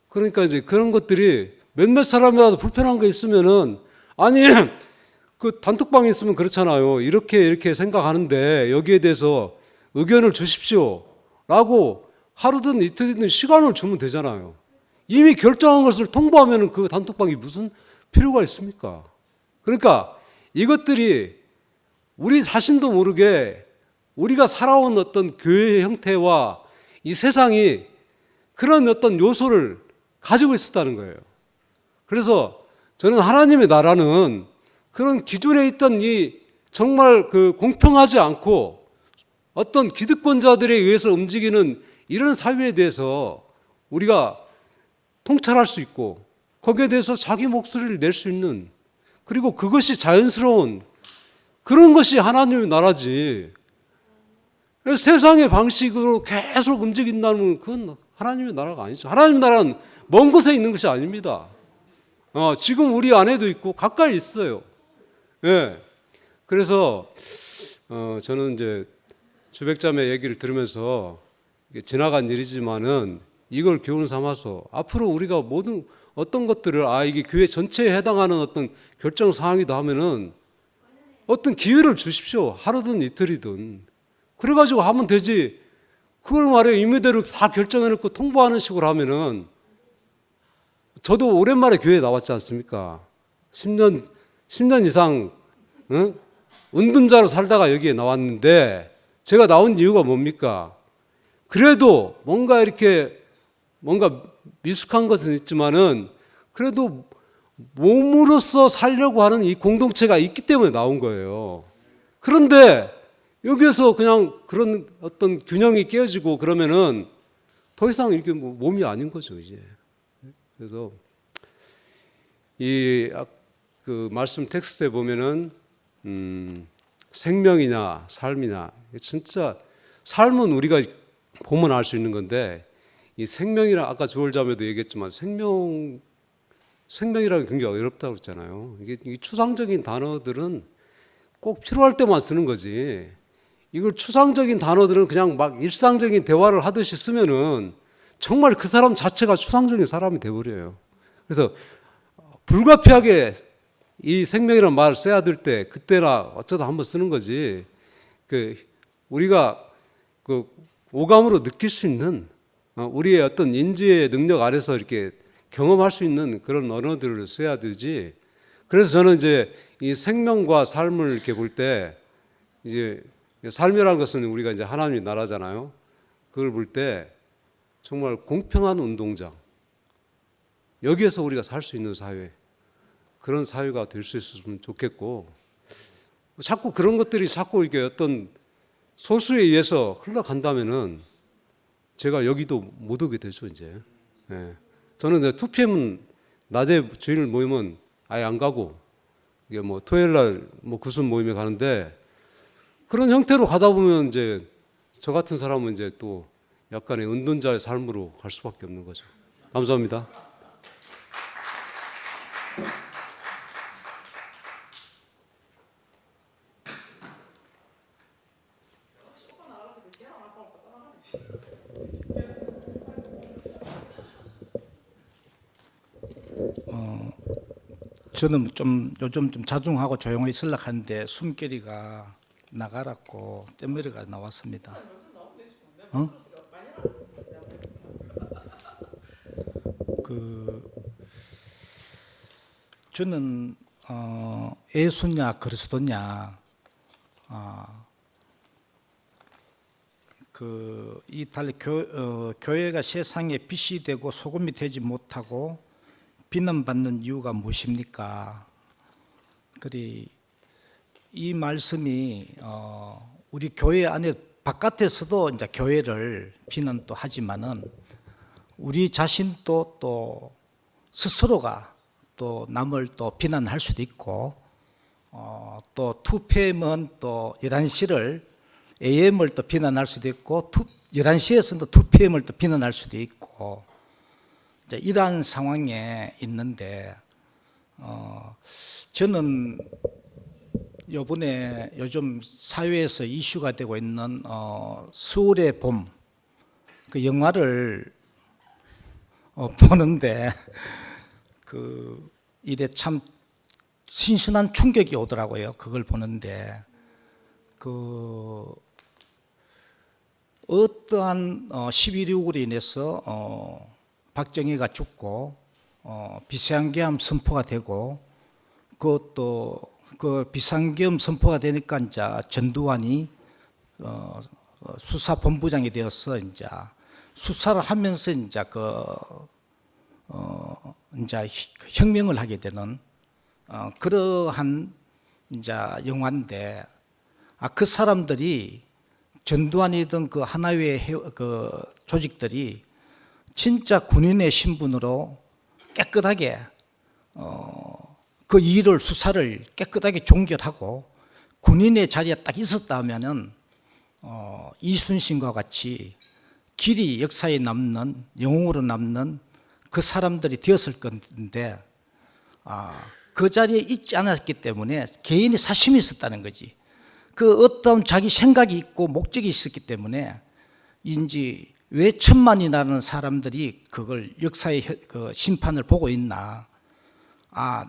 그러니까 이제 그런 것들이 몇몇 사람이라도 불편한 거 있으면은 아니 그 단톡방에 있으면 그렇잖아요. 이렇게 생각하는데 여기에 대해서 의견을 주십시오 라고 하루든 이틀이든 시간을 주면 되잖아요. 이미 결정한 것을 통보하면 그 단톡방이 무슨 필요가 있습니까? 그러니까 이것들이 우리 자신도 모르게 우리가 살아온 어떤 교회의 형태와 이 세상이 그런 어떤 요소를 가지고 있었다는 거예요. 그래서 저는 하나님의 나라는 그런 기존에 있던 이 정말 그 공평하지 않고 어떤 기득권자들에 의해서 움직이는 이런 사회에 대해서 우리가 통찰할 수 있고 거기에 대해서 자기 목소리를 낼 수 있는, 그리고 그것이 자연스러운 그런 것이 하나님의 나라지. 세상의 방식으로 계속 움직인다는 그건 하나님의 나라가 아니죠. 하나님의 나라는 먼 곳에 있는 것이 아닙니다. 지금 우리 안에도 있고 가까이 있어요. 예. 그래서 저는 이제 주백자매 얘기를 들으면서 지나간 일이지만은 이걸 교훈 삼아서 앞으로 우리가 모든 어떤 것들을 이게 교회 전체에 해당하는 어떤 결정 사항이다 하면은 어떤 기회를 주십시오. 하루든 이틀이든. 그래가지고 하면 되지. 그걸 말해요. 임의대로 다 결정해놓고 통보하는 식으로 하면은, 저도 오랜만에 교회에 나왔지 않습니까? 10년 이상 은둔자로 살다가 여기에 나왔는데, 제가 나온 이유가 뭡니까? 그래도 뭔가 미숙한 것은 있지만은 그래도 몸으로서 살려고 하는 이 공동체가 있기 때문에 나온 거예요. 그런데 여기에서 그냥 그런 어떤 균형이 깨어지고 그러면은 더 이상 이렇게 몸이 아닌 거죠, 이제. 그래서 그 말씀 텍스트에 보면은 생명이냐 삶이냐. 진짜 삶은 우리가 보면 알 수 있는 건데 이 생명이라 아까 주월자매도 얘기했지만 생명이라는 게 굉장히 어렵다고 그랬잖아요. 이게 추상적인 단어들은 꼭 필요할 때만 쓰는 거지. 이걸 추상적인 단어들은 그냥 막 일상적인 대화를 하듯이 쓰면은 정말 그 사람 자체가 추상적인 사람이 돼버려요. 그래서 불가피하게 이 생명이라는 말을 써야 될 때 그때나 어쩌다 한번 쓰는 거지. 우리가 오감으로 느낄 수 있는 우리의 어떤 인지의 능력 아래서 이렇게 경험할 수 있는 그런 언어들을 써야 되지. 그래서 저는 이제 이 생명과 삶을 이렇게 볼 때 이제 삶이라는 것은 우리가 이제 하나님의 나라잖아요. 그걸 볼 때 정말 공평한 운동장, 여기에서 우리가 살 수 있는 사회, 그런 사회가 될 수 있었으면 좋겠고, 자꾸 그런 것들이 자꾸 이게 어떤 소수에 의해서 흘러간다면은 제가 여기도 못 오게 되죠 이제. 예. 저는 2PM은 낮에 주일 모이면 아예 안 가고, 이게 뭐 토요일 날 뭐 구순 모임에 가는데, 그런 형태로 가다 보면 이제 저 같은 사람은 이제 또 약간의 은둔자의 삶으로 갈 수밖에 없는 거죠. 감사합니다. 저는 좀 요즘 좀 자중하고 조용히 있으려고 하는데 숨결이가 나가라고 땜머리가 나왔습니다. 저는 예수냐 그리스도냐, 이 달리 교회가 세상에 빛이 되고 소금이 되지 못하고 비난받는 이유가 무엇입니까? 이 말씀이 우리 교회 안에 바깥에서도 이제 교회를 비난도 하지만은 우리 자신도 또 스스로가 또 남을 또 비난할 수도 있고, 또 2PM은 또 11시를 AM을 또 비난할 수도 있고, 11시에서는 또 2PM을 또 비난할 수도 있고, 이러한 상황에 있는데, 저는 요즘 사회에서 이슈가 되고 있는 서울의 봄, 그 영화를 보는데 이래 참 신선한 충격이 오더라고요. 그걸 보는데 어떠한 11.6으로 인해서 박정희가 죽고 비상계엄 선포가 되고, 그것도 그 비상계엄 선포가 되니까 이제 전두환이 수사본부장이 되어서 이제 수사를 하면서 이제 이제 혁명을 하게 되는 그러한 이제 영화인데, 그 사람들이 전두환이든 그 하나의 그 조직들이 진짜 군인의 신분으로 깨끗하게 그 일을 수사를 깨끗하게 종결하고 군인의 자리에 딱 있었다면은 이순신과 같이 길이 역사에 남는, 영웅으로 남는 그 사람들이 되었을 건데, 그 자리에 있지 않았기 때문에 개인이 사심이 있었다는 거지. 그 어떤 자기 생각이 있고 목적이 있었기 때문에 인지 왜 1000만이라는 사람들이 그걸 역사의 그 심판을 보고 있나.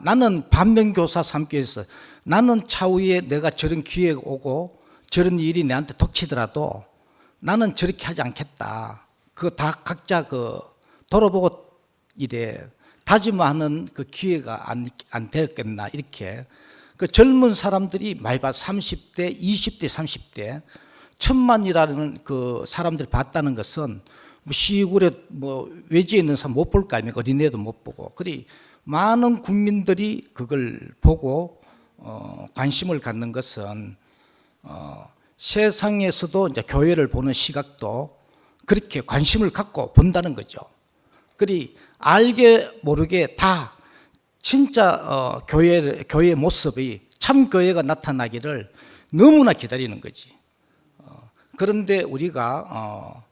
나는 반면교사 삼기 위해서 나는 차후에 내가 저런 기회가 오고 저런 일이 내한테 닥치더라도 나는 저렇게 하지 않겠다. 그거 다 각자 돌아보고 이래 다짐하는 그 기회가 안 되었겠나, 이렇게. 그 젊은 사람들이 많이 봐. 30대, 20대, 30대 1000만이라는 그 사람들이 봤다는 것은 뭐 시골에 뭐 외지에 있는 사람 못 볼 거 아닙니까? 어린애도 못 보고. 그리 많은 국민들이 그걸 보고 관심을 갖는 것은 세상에서도 이제 교회를 보는 시각도 그렇게 관심을 갖고 본다는 거죠. 그리 알게 모르게 다 진짜 교회의 모습이 참 교회가 나타나기를 너무나 기다리는 거지. 그런데 우리가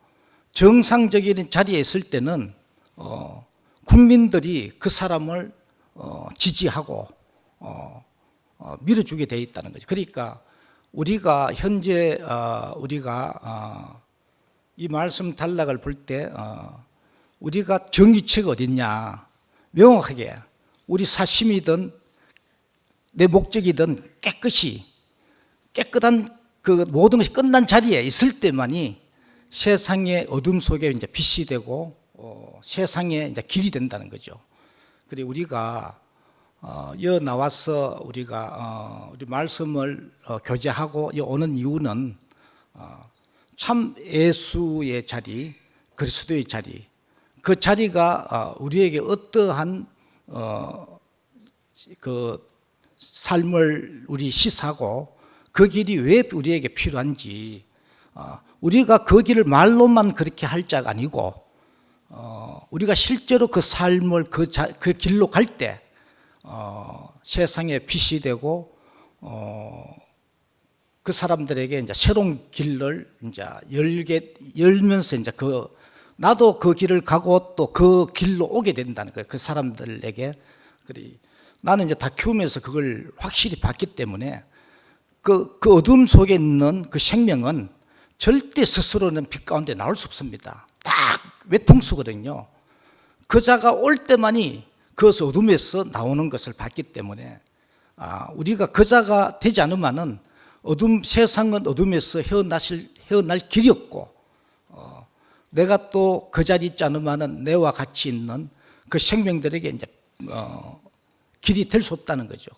정상적인 자리에 있을 때는 국민들이 그 사람을 지지하고 밀어주게 돼 있다는 거죠. 그러니까 우리가 현재 우리가 이 말씀 단락을 볼 때 우리가 정의체가 어딨냐 명확하게 우리 사심이든 내 목적이든 깨끗한 그 모든 것이 끝난 자리에 있을 때만이 세상의 어둠 속에 이제 빛이 되고 세상에 이제 길이 된다는 거죠. 그리고 우리가 여 나와서 우리가 우리 말씀을 교제하고 여 오는 이유는 참 예수의 자리, 그리스도의 자리, 그 자리가 우리에게 어떠한 그 삶을 우리 시사하고 그 길이 왜 우리에게 필요한지 우리가 그 길을 말로만 그렇게 할 자가 아니고 우리가 실제로 그 삶을 그 길로 갈 때 세상에 빛이 되고 그 사람들에게 이제 새로운 길을 이제 열면서 이제 나도 그 길을 가고 또 그 길로 오게 된다는 거예요. 그 사람들에게. 나는 이제 다 키우면서 그걸 확실히 봤기 때문에 그 어둠 속에 있는 그 생명은 절대 스스로는 빛 가운데 나올 수 없습니다. 딱 외통수거든요. 그 자가 올 때만이 그 어둠에서 나오는 것을 봤기 때문에 우리가 그 자가 되지 않으면은 세상은 어둠에서 헤어날 길이 없고 내가 또 그 자리에 있지 않으면은 내와 같이 있는 그 생명들에게 이제 길이 될 수 없다는 거죠.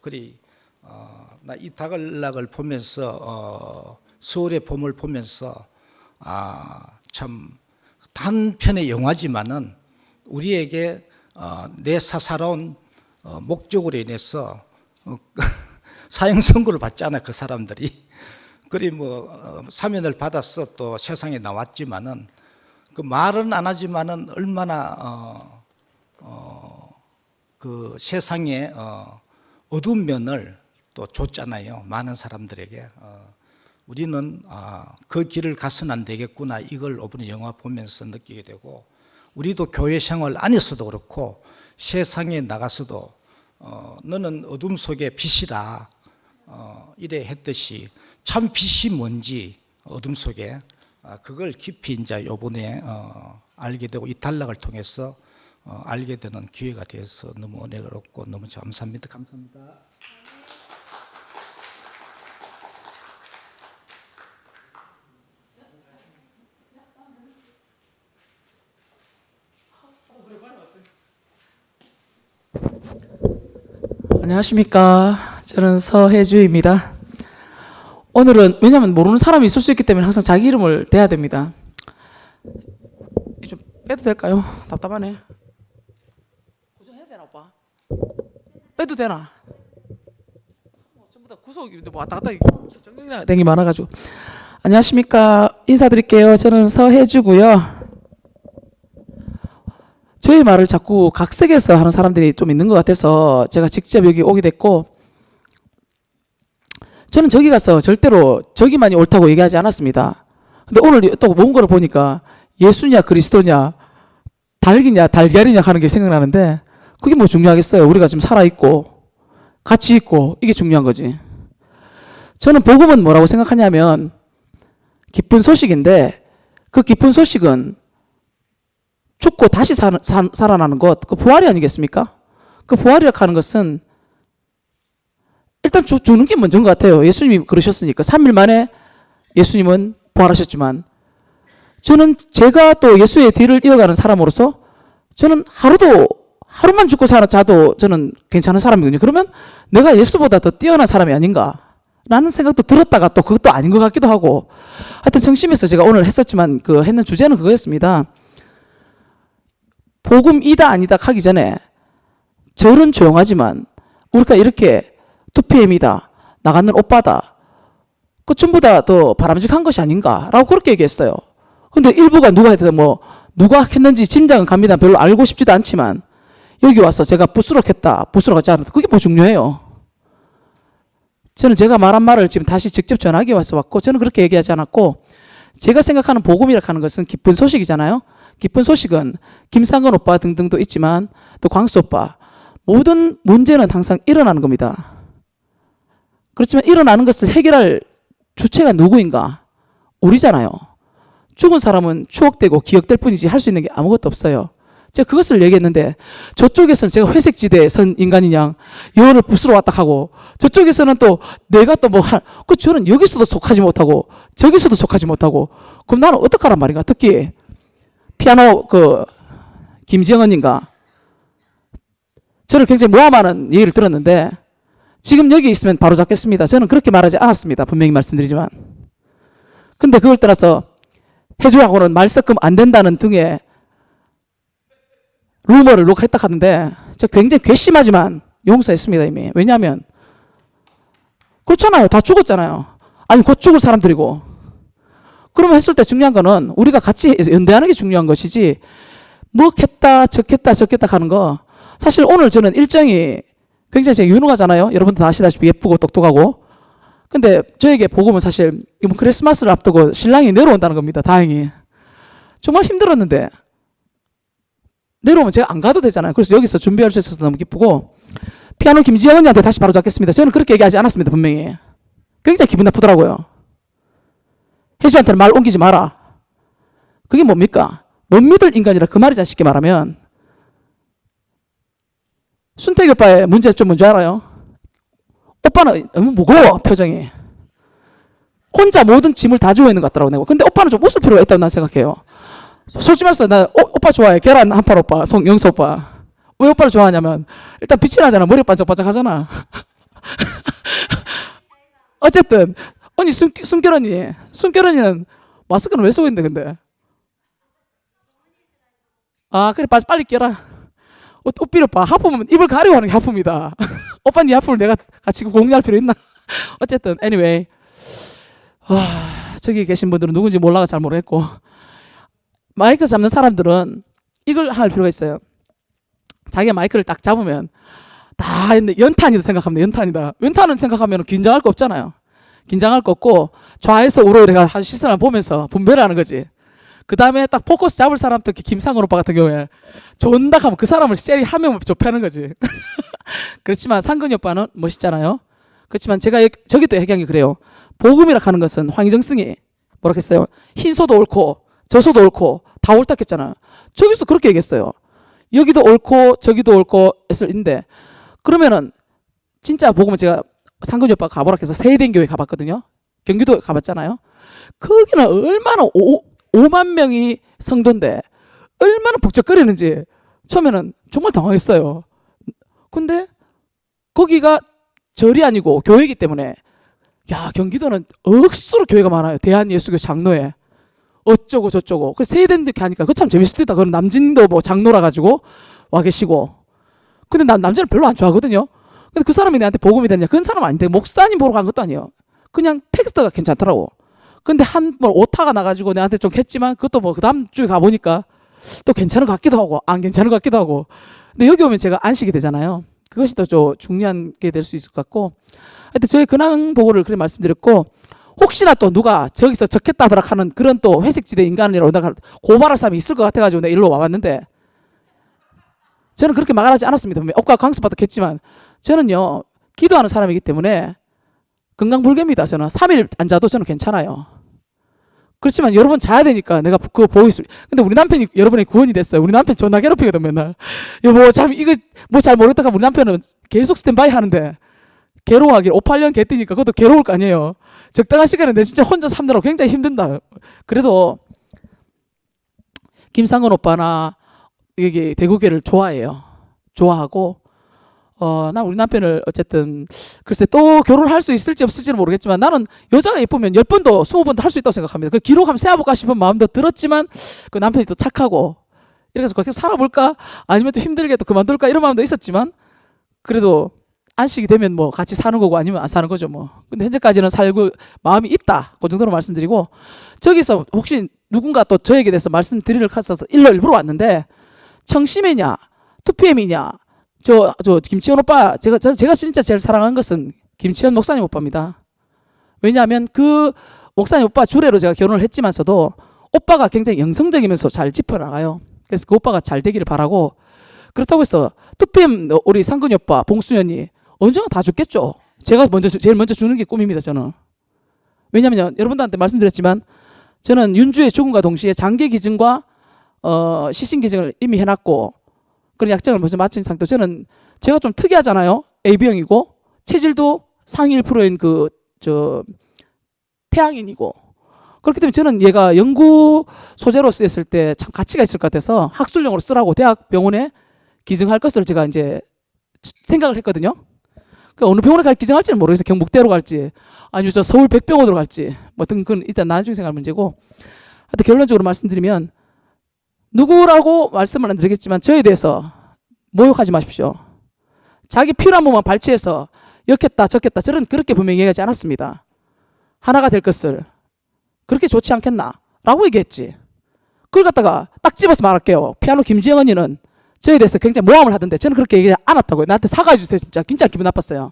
나 이 다글락을 보면서 서울의 봄을 보면서 참 단편의 영화지만은 우리에게 내 사사로운 목적으로 인해서 사형 선고를 받잖아 그 사람들이. 사면을 받았어 또 세상에 나왔지만은 그 말은 안 하지만은 얼마나 그 세상의 어두운 면을 또 줬잖아요. 많은 사람들에게. 우리는 그 길을 가서는 안 되겠구나 이걸 이번에 영화 보면서 느끼게 되고 우리도 교회 생활 안에서도 그렇고 세상에 나가서도 너는 어둠 속의 빛이라 이래 했듯이 참 빛이 뭔지 어둠 속에 그걸 깊이 이제 이번에 알게 되고 이 단락을 통해서 알게 되는 기회가 되어서 너무 은혜가 없고 너무 감사합니다. 감사합니다. 안녕하십니까. 저는 서혜주입니다. 오늘은 왜냐하면 모르는 사람이 있을 수 있기 때문에 항상 자기 이름을 대야 됩니다. 좀 빼도 될까요? 답답하네. 고정해야 되나 오빠? 빼도 되나? 전부 다 구속이 왔다 갔다 정령이 많아가지고. 안녕하십니까. 인사드릴게요. 저는 서혜주고요. 저희 말을 자꾸 각색해서 하는 사람들이 좀 있는 것 같아서 제가 직접 여기 오게 됐고, 저는 저기 가서 절대로 저기만이 옳다고 얘기하지 않았습니다. 근데 오늘 또 본 거를 보니까 예수냐 그리스도냐 닭이냐 달걀이냐 하는 게 생각나는데 그게 뭐 중요하겠어요. 우리가 지금 살아있고 같이 있고 이게 중요한 거지. 저는 복음은 뭐라고 생각하냐면 기쁜 소식인데 그 기쁜 소식은 죽고 다시 살아나는 것, 그 부활이 아니겠습니까? 그 부활이라고 하는 것은 일단 죽는 게 먼저인 것 같아요. 예수님이 그러셨으니까. 3일 만에 예수님은 부활하셨지만 저는 제가 또 예수의 뒤를 이어가는 사람으로서 저는 하루만 죽고 자도 저는 괜찮은 사람이거든요. 그러면 내가 예수보다 더 뛰어난 사람이 아닌가 라는 생각도 들었다가 또 그것도 아닌 것 같기도 하고 하여튼 정심해서 제가 오늘 했었지만 그 했는 주제는 그거였습니다. 복음이다 아니다 하기 전에 절은 조용하지만 우리가 이렇게 2PM이다 나가는 오빠다 그 전부 다 더 바람직한 것이 아닌가라고 그렇게 얘기했어요. 근데 일부가 누가 했는지 짐작은 갑니다. 별로 알고 싶지도 않지만 여기 와서 제가 부스럭했다 부스럭하지 않았다 그게 뭐 중요해요. 저는 제가 말한 말을 지금 다시 직접 전하기 와서 왔고, 저는 그렇게 얘기하지 않았고, 제가 생각하는 복음이라고 하는 것은 기쁜 소식이잖아요. 기쁜 소식은 김상건 오빠 등등도 있지만 또 광수 오빠, 모든 문제는 항상 일어나는 겁니다. 그렇지만 일어나는 것을 해결할 주체가 누구인가? 우리잖아요. 죽은 사람은 추억되고 기억될 뿐이지 할 수 있는 게 아무것도 없어요. 제가 그것을 얘기했는데, 저쪽에서는 제가 회색지대에 선 인간이냐 여를 부수러 왔다 하고, 저쪽에서는 또 내가 또 뭐 그 저는 여기서도 속하지 못하고 저기서도 속하지 못하고, 그럼 나는 어떡하란 말인가? 특히 피아노 그 김지영언인가, 저를 굉장히 모함하는 얘기를 들었는데, 지금 여기 있으면 바로 잡겠습니다. 저는 그렇게 말하지 않았습니다. 분명히 말씀드리지만. 근데 그걸 떠나서 해주하고는 말 섞으면 안 된다는 등의 루머를 녹화했다 하는데, 저 굉장히 괘씸하지만 용서했습니다, 이미. 왜냐하면 그렇잖아요. 다 죽었잖아요. 아니 곧 죽을 사람들이고. 그러면 했을 때 중요한 거는 우리가 같이 연대하는 게 중요한 것이지, 뭐 했다 저했다 하는 거. 사실 오늘 저는 일정이 굉장히 제가 유능하잖아요. 여러분들 다 아시다시피 예쁘고 똑똑하고. 근데 저에게 복음은 사실 이번 크리스마스를 앞두고 신랑이 내려온다는 겁니다. 다행히. 정말 힘들었는데 내려오면 제가 안 가도 되잖아요. 그래서 여기서 준비할 수 있어서 너무 기쁘고, 피아노 김지영 언니한테 다시 바로 잡겠습니다. 저는 그렇게 얘기하지 않았습니다. 분명히. 굉장히 기분 나쁘더라고요. 혜수한테는 말 옮기지 마라. 그게 뭡니까? 못 믿을 인간이라 그 말이잖아. 쉽게 말하면. 순택이 오빠의 문제는 좀 뭔지 알아요? 오빠는 너무 무거워, 표정이. 혼자 모든 짐을 다 지고 있는 것 같더라고, 내가. 근데 오빠는 좀 웃을 필요가 있다고 난 생각해요. 솔직히 말해서 나 오빠 좋아해. 계란 한팔 오빠, 영수 오빠. 왜 오빠를 좋아하냐면, 일단 빛이 나잖아. 머리 반짝반짝 하잖아. 어쨌든 언니 순결언니는 마스크는 왜 쓰고 있는데 근데? 아 그래 빨리 껴라. 옷비를 봐. 하품은 입을 가리고 하는 게 하품이다. 오빠 네 하품을 내가 같이 공유할 필요 있나? 어쨌든 anyway, 저기 계신 분들은 누군지 몰라가 잘 모르겠고, 마이크 잡는 사람들은 이걸 할 필요가 있어요. 자기가 마이크를 딱 잡으면 다 연탄이다 생각합니다. 연탄은 생각하면 긴장할 거 없잖아요. 긴장할 거 없고 좌에서 우로 내가 한 시선을 보면서 분별을 하는 거지. 그 다음에 딱 포커스 잡을 사람, 특히 김상훈 오빠 같은 경우에 존다 하면 그 사람을 셀이 한 명만 좁혀하는 거지. 그렇지만 상근이 오빠는 멋있잖아요. 그렇지만 제가 저기 또 얘기한 게 그래요. 복음이라 하는 것은 황희정승이 뭐라 했어요? 흰소도 옳고 저소도 옳고 다 옳다 했잖아요. 저기서도 그렇게 얘기했어요. 여기도 옳고 저기도 옳고 했는데, 그러면은 진짜 복음은 제가 상근이 오빠가 가보라 해서 세대교회 가봤거든요. 경기도 가봤잖아요. 거기는 얼마나 5만 명이 성도인데 얼마나 북적거리는지 처음에는 정말 당황했어요. 근데 거기가 절이 아니고 교회이기 때문에, 야 경기도는 억수로 교회가 많아요. 대한예수교 장로에 어쩌고 저쩌고. 그래서 세대인데 하니까 그거 참 재밌을 때다. 그건 남진도 뭐 장로라 가지고 와 계시고. 근데 난 남자를 별로 안 좋아하거든요. 근데 그 사람이 내한테 복음이 됐냐? 그런 사람 아닌데, 목사님 보러 간 것도 아니에요. 그냥 텍스트가 괜찮더라고. 근데 한 번 오타가 나가지고 내한테 좀 했지만, 그것도 뭐 그 다음 주에 가보니까 또 괜찮은 것 같기도 하고 안 괜찮은 것 같기도 하고. 근데 여기 오면 제가 안식이 되잖아요. 그것이 더 좀 중요한 게 될 수 있을 것 같고, 하여튼 저희 근황 보고를 그렇게 말씀드렸고, 혹시나 또 누가 저기서 적겠다더라 하는 그런 또 회색지대 인간이라고 내가 고발할 사람이 있을 것 같아가지고 내가 일로 와봤는데, 저는 그렇게 말하지 않았습니다. 업과 강수받았겠지만 저는요 기도하는 사람이기 때문에 건강불개입니다. 저는 3일 안 자도 저는 괜찮아요. 그렇지만 여러분 자야 되니까 내가 그거 보고 있습니다. 근데 우리 남편이 여러분의 구원이 됐어요. 우리 남편 존나 괴롭히거든 맨날. 여보 참 이거 뭐 잘 모르겠다가 우리 남편은 계속 스탠바이 하는데, 괴로워하길 5-8년 개띠니까 그것도 괴로울 거 아니에요. 적당한 시간에 내 진짜 혼자 삶느라고 굉장히 힘든다. 그래도 김상건 오빠나 여기 대구교회를 좋아해요. 좋아하고, 난 우리 남편을 어쨌든 글쎄 또 결혼을 할 수 있을지 없을지는 모르겠지만, 나는 여자가 예쁘면 10번도 20번도 할 수 있다고 생각합니다. 그 기록 한번 세워볼까 싶은 마음도 들었지만, 그 남편이 또 착하고 이래서 그렇게 살아볼까 아니면 또 힘들게 또 그만둘까 이런 마음도 있었지만, 그래도 안식이 되면 뭐 같이 사는 거고 아니면 안 사는 거죠 뭐. 근데 현재까지는 살고 마음이 있다, 그 정도로 말씀드리고, 저기서 혹시 누군가 또 저에게 대해서 말씀드리려 갔어서 일부러 왔는데, 청심이냐 2PM이냐, 저 김치현 오빠, 제가 진짜 제일 사랑한 것은 김치현 목사님 오빠입니다. 왜냐하면 그 목사님 오빠 주례로 제가 결혼을 했지만서도 오빠가 굉장히 영성적이면서 잘 짚어나가요. 그래서 그 오빠가 잘 되기를 바라고, 그렇다고 해서 2PM 우리 상근이 오빠, 봉수연이 언젠가 다 죽겠죠. 제가 제일 먼저 죽는 게 꿈입니다, 저는. 왜냐하면 여러분들한테 말씀드렸지만 저는 윤주의 죽음과 동시에 장기 기증과 시신 기증을 이미 해놨고 그런 약정을 먼저 마친 상태. 저는 제가 좀 특이하잖아요. AB형이고 체질도 상위 1%인 태양인이고, 그렇기 때문에 저는 얘가 연구 소재로 쓰였을 때 참 가치가 있을 것 같아서 학술용으로 쓰라고 대학 병원에 기증할 것을 제가 이제 생각을 했거든요. 그 어느 병원에 기증할지는 모르겠어요. 경북대로 갈지 아니면 저 서울 백병원으로 갈지 뭐 등 그건 일단 나중에 생각할 문제고, 하여튼 결론적으로 말씀드리면 누구라고 말씀을 안 드리겠지만 저에 대해서 모욕하지 마십시오. 자기 필요한 부분만 발췌해서 역했다 적했다 저는 그렇게 분명히 얘기하지 않았습니다. 하나가 될 것을 그렇게 좋지 않겠나 라고 얘기했지. 그걸 갖다가 딱 집어서 말할게요. 피아노 김지영 언니는 저에 대해서 굉장히 모함을 하던데 저는 그렇게 얘기하지 않았다고요. 나한테 사과해 주세요. 진짜 기분 나빴어요.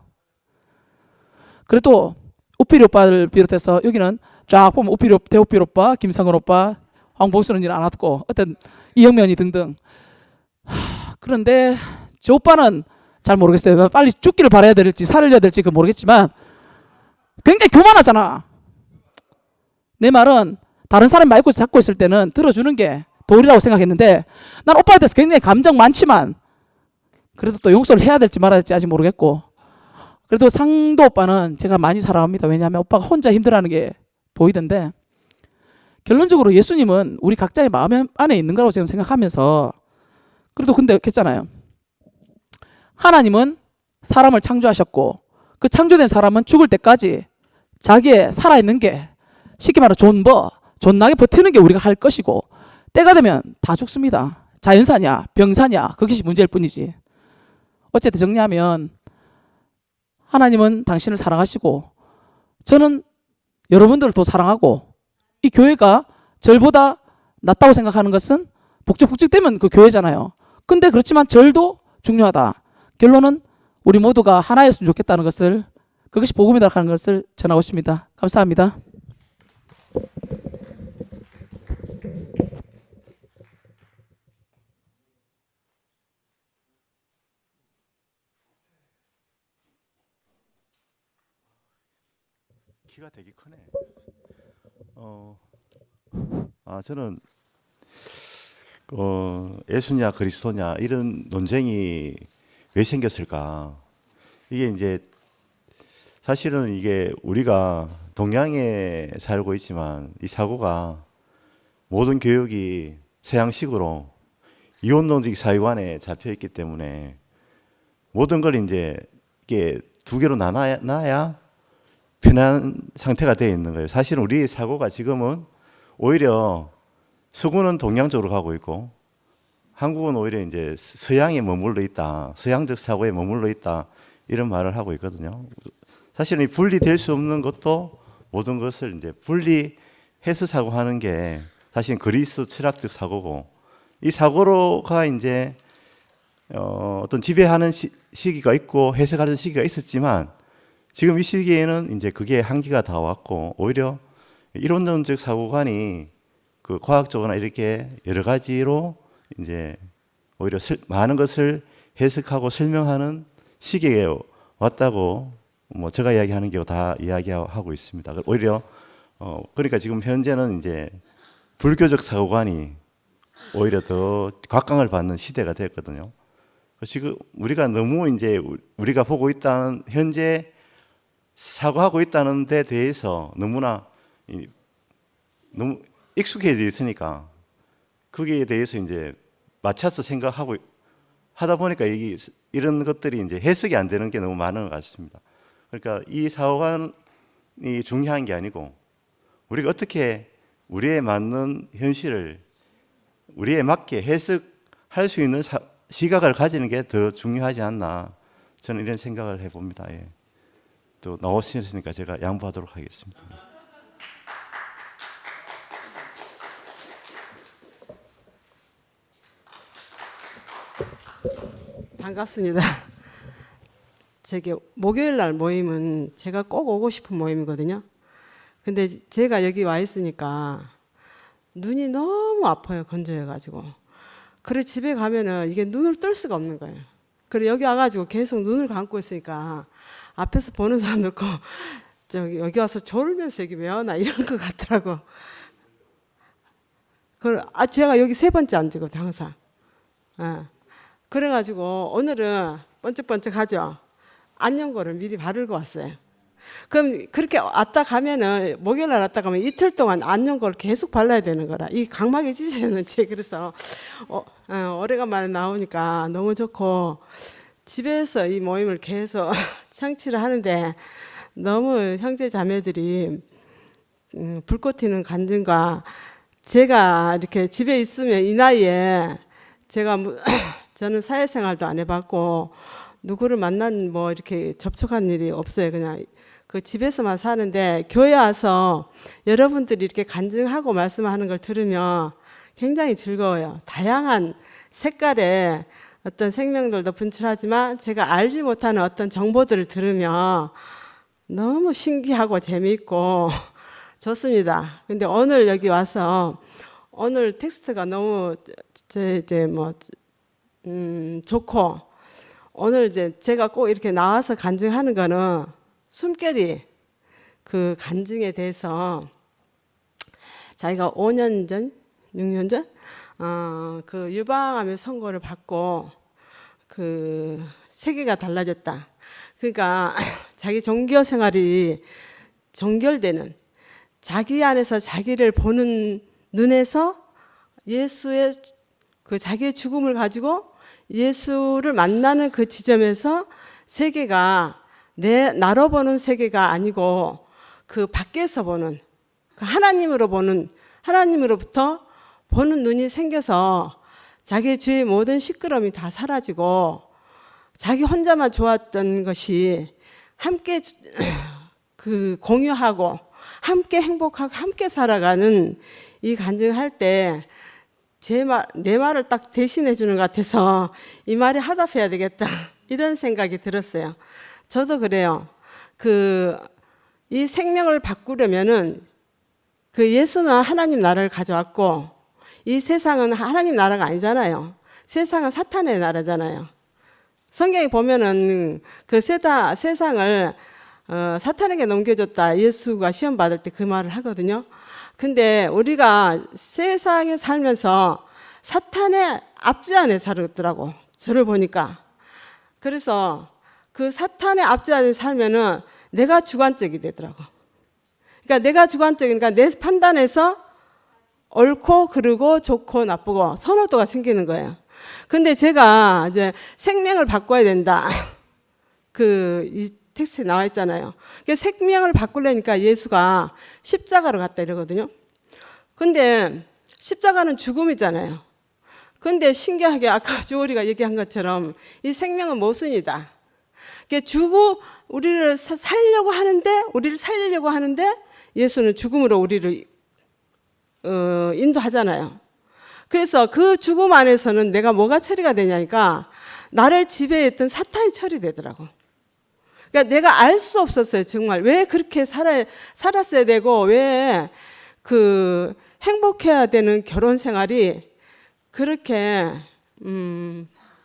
그래도 우필이 오빠를 비롯해서 여기는 쫙 보면 대우필 오빠, 김상근 오빠, 황봉수 언니는 안 왔고 어떤 이영미 언니 등등. 그런데 저 오빠는 잘 모르겠어요. 빨리 죽기를 바라야 될지 살려야 될지 그 모르겠지만 굉장히 교만하잖아. 내 말은 다른 사람이 마이크 잡고 있을 때는 들어주는 게 도리라고 생각했는데 난 오빠에 대해서 굉장히 감정 많지만 그래도 또 용서를 해야 될지 말아야 될지 아직 모르겠고, 그래도 상도 오빠는 제가 많이 사랑합니다. 왜냐하면 오빠가 혼자 힘들어하는 게 보이던데 결론적으로 예수님은 우리 각자의 마음 안에 있는 거라고 저는 생각하면서, 그래도 근데 했잖아요. 하나님은 사람을 창조하셨고 그 창조된 사람은 죽을 때까지 자기의 살아있는 게 쉽게 말해 존나게 버티는 게 우리가 할 것이고 때가 되면 다 죽습니다. 자연사냐 병사냐 그것이 문제일 뿐이지. 어쨌든 정리하면 하나님은 당신을 사랑하시고 저는 여러분들을 더 사랑하고 이 교회가 절보다 낫다고 생각하는 것은 북적북적되면 그 교회잖아요. 근데 그렇지만 절도 중요하다. 결론은 우리 모두가 하나였으면 좋겠다는 것을, 그것이 복음이다 하는 것을 전하고 싶습니다. 감사합니다. 키가 되게 크네. 저는 예수냐 그리스도냐 이런 논쟁이 왜 생겼을까? 이게 이제 사실은 이게 우리가 동양에 살고 있지만 이 사고가 모든 교육이 서양식으로 이원론적 사회관에 잡혀 있기 때문에 모든 걸 이제 이게 두 개로 나눠야 편한 상태가 되어 있는 거예요. 사실은 우리의 사고가 지금은 오히려 서구는 동양 쪽으로 가고 있고 한국은 오히려 이제 서양에 머물러 있다, 서양적 사고에 머물러 있다 이런 말을 하고 있거든요. 사실은 이 분리될 수 없는 것도 모든 것을 이제 분리해서 사고하는 게 사실은 그리스 철학적 사고고, 이 사고로가 이제 어떤 지배하는 시기가 있고 해석하는 시기가 있었지만 지금 이 시기에는 이제 그게 한계가 다 왔고 오히려 이론론적 사고관이 그 과학적으로나 이렇게 여러 가지로 이제 오히려 많은 것을 해석하고 설명하는 시기에 왔다고 뭐 제가 이야기하는 게 다 이야기하고 있습니다. 오히려 그러니까 지금 현재는 이제 불교적 사고관이 오히려 더 각광을 받는 시대가 됐거든요. 지금 우리가 너무 이제 우리가 보고 있다는 현재 사고하고 있다는 데 대해서 너무 익숙해져 있으니까 거기에 대해서 이제 맞춰서 생각하고 하다 보니까 이런 것들이 이제 해석이 안 되는 게 너무 많은 것 같습니다. 그러니까 이 사고관이 중요한 게 아니고 우리가 어떻게 우리에 맞는 현실을 우리에 맞게 해석할 수 있는 시각을 가지는 게 더 중요하지 않나, 저는 이런 생각을 해봅니다. 예. 또 나오셨으니까 제가 양보하도록 하겠습니다. 반갑습니다. 저기 목요일 날 모임은 제가 꼭 오고 싶은 모임이거든요. 근데 제가 여기 와 있으니까 눈이 너무 아파요. 건조해가지고. 그래 집에 가면은 이게 눈을 뜰 수가 없는 거예요. 그래 여기 와가지고 계속 눈을 감고 있으니까 앞에서 보는 사람들 거 저기 여기 와서 졸면서 여기 왜 오나 이런 것 같더라고. 제가 여기 3번째 앉거든요 항상. 그래가지고 오늘은 번쩍번쩍하죠. 안연고를 미리 바르고 왔어요. 그럼 그렇게 왔다 가면은 목요일 날 왔다 가면 이틀 동안 안연고를 계속 발라야 되는 거라. 이 각막이 찢어졌는지 그래서 오래간만에 나오니까 너무 좋고 집에서 이 모임을 계속 청취를 하는데 너무 형제 자매들이 불꽃 튀는 간증과 제가 이렇게 집에 있으면 이 나이에 제가 저는 사회생활도 안 해봤고 누구를 만난 뭐 이렇게 접촉한 일이 없어요. 그냥 그 집에서만 사는데 교회 와서 여러분들이 이렇게 간증하고 말씀하는 걸 들으면 굉장히 즐거워요. 다양한 색깔의 어떤 생명들도 분출하지만 제가 알지 못하는 어떤 정보들을 들으면 너무 신기하고 재미있고 좋습니다. 근데 오늘 여기 와서 오늘 텍스트가 너무 좋고 오늘 이제 제가 꼭 이렇게 나와서 간증하는 거는 숨결이 그 간증에 대해서 자기가 5년 전, 6년 전 그 유방암의 선고를 받고 그 세계가 달라졌다. 그러니까 자기 종교 생활이 정결되는 자기 안에서 자기를 보는 눈에서 예수의 그 자기의 죽음을 가지고 예수를 만나는 그 지점에서 세계가 나로 보는 세계가 아니고 그 밖에서 보는 그 하나님으로부터 보는 눈이 생겨서 자기 주위의 모든 시끄러움이 다 사라지고 자기 혼자만 좋았던 것이 함께 그 공유하고 함께 행복하고 함께 살아가는 이 간증할 때 내 말을 딱 대신해 주는 것 같아서 이 말에 화답해야 되겠다 이런 생각이 들었어요. 저도 그래요. 이 생명을 바꾸려면은 그 예수는 하나님 나라를 가져왔고 이 세상은 하나님 나라가 아니잖아요. 세상은 사탄의 나라잖아요. 성경에 보면은 그 세상을 사탄에게 넘겨줬다. 예수가 시험 받을 때 그 말을 하거든요. 근데 우리가 세상에 살면서 사탄의 압제 안에 살았더라고. 저를 보니까. 그래서 그 사탄의 압제 안에 살면은 내가 주관적이 되더라고. 그러니까 내가 주관적이니까 내 판단에서 옳고 그르고 좋고 나쁘고 선호도가 생기는 거예요. 근데 제가 이제 생명을 바꿔야 된다. 이 텍스트에 나와 있잖아요. 생명을 바꾸려니까 예수가 십자가로 갔다 이러거든요. 근데 십자가는 죽음이잖아요. 근데 신기하게 아까 주호리가 얘기한 것처럼 이 생명은 모순이다. 우리를 살리려고 하는데 예수는 죽음으로 우리를 인도하잖아요. 그래서 그 죽음 안에서는 내가 뭐가 처리가 되냐니까 나를 지배했던 사탄이 처리되더라고. 그러니까 내가 알 수 없었어요. 정말 왜 그렇게 살았어야 되고 왜 행복해야 되는 결혼 생활이 그렇게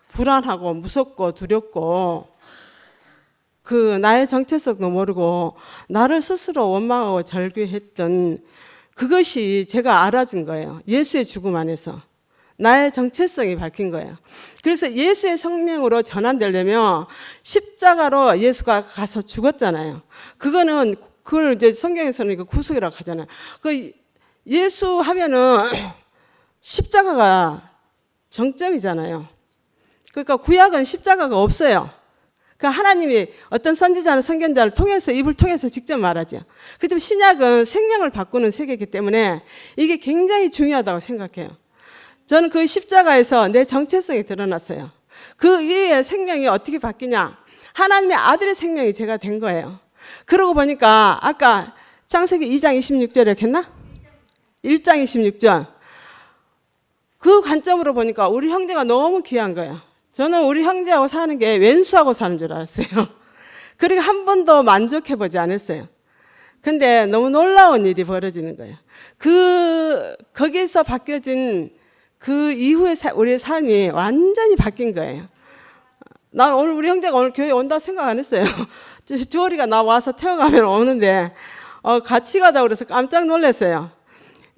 불안하고 무섭고 두렵고 나의 정체성도 모르고 나를 스스로 원망하고 절규했던 그것이 제가 알아진 거예요. 예수의 죽음 안에서 나의 정체성이 밝힌 거예요. 그래서 예수의 생명으로 전환되려면 십자가로 예수가 가서 죽었잖아요. 그걸 이제 성경에서는 구속이라고 하잖아요. 예수 하면은 십자가가 정점이잖아요. 그러니까 구약은 십자가가 없어요. 그러니까 하나님이 어떤 선지자나 선견자를 통해서 입을 통해서 직접 말하죠. 그렇지만 신약은 생명을 바꾸는 세계이기 때문에 이게 굉장히 중요하다고 생각해요. 저는 그 십자가에서 내 정체성이 드러났어요. 그 위에 생명이 어떻게 바뀌냐? 하나님의 아들의 생명이 제가 된 거예요. 그러고 보니까 아까 창세기 2장 26절에 했나? 1장 26절. 그 관점으로 보니까 우리 형제가 너무 귀한 거예요. 저는 우리 형제하고 사는 게 왼수하고 사는 줄 알았어요. 그리고 한 번도 만족해보지 않았어요. 근데 너무 놀라운 일이 벌어지는 거예요. 거기에서 바뀌어진 그 이후에 우리의 삶이 완전히 바뀐 거예요. 난 오늘 우리 형제가 오늘 교회 온다 생각 안 했어요. 주월이가 나 와서 태워가면 오는데 같이 가다 그래서 깜짝 놀랐어요.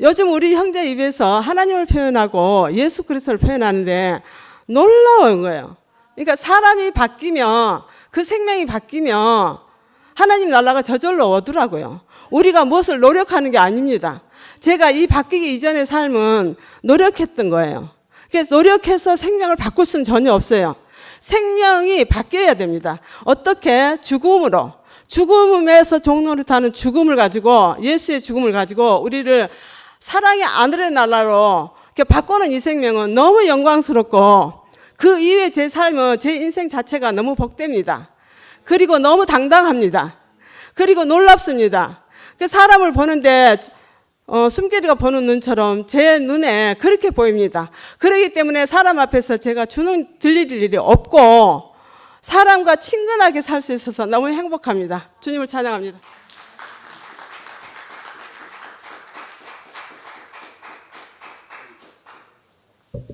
요즘 우리 형제 입에서 하나님을 표현하고 예수 그리스도를 표현하는데 놀라운 거예요. 그러니까 사람이 바뀌면 그 생명이 바뀌면 하나님 나라가 저절로 오더라고요. 우리가 무엇을 노력하는 게 아닙니다. 제가 이 바뀌기 이전의 삶은 노력했던 거예요. 그래서 노력해서 생명을 바꿀 수는 전혀 없어요. 생명이 바뀌어야 됩니다. 어떻게? 죽음으로. 죽음에서 종노릇하는 죽음을 가지고, 예수의 죽음을 가지고 우리를 사랑의 아들의 나라로 바꾸는 이 생명은 너무 영광스럽고, 그 이후에 제 삶은, 제 인생 자체가 너무 복됩니다. 그리고 너무 당당합니다. 그리고 놀랍습니다. 그 사람을 보는데 숨결이가 보는 눈처럼 제 눈에 그렇게 보입니다. 그렇기 때문에 사람 앞에서 제가 주눅 들릴 일이 없고 사람과 친근하게 살 수 있어서 너무 행복합니다. 주님을 찬양합니다.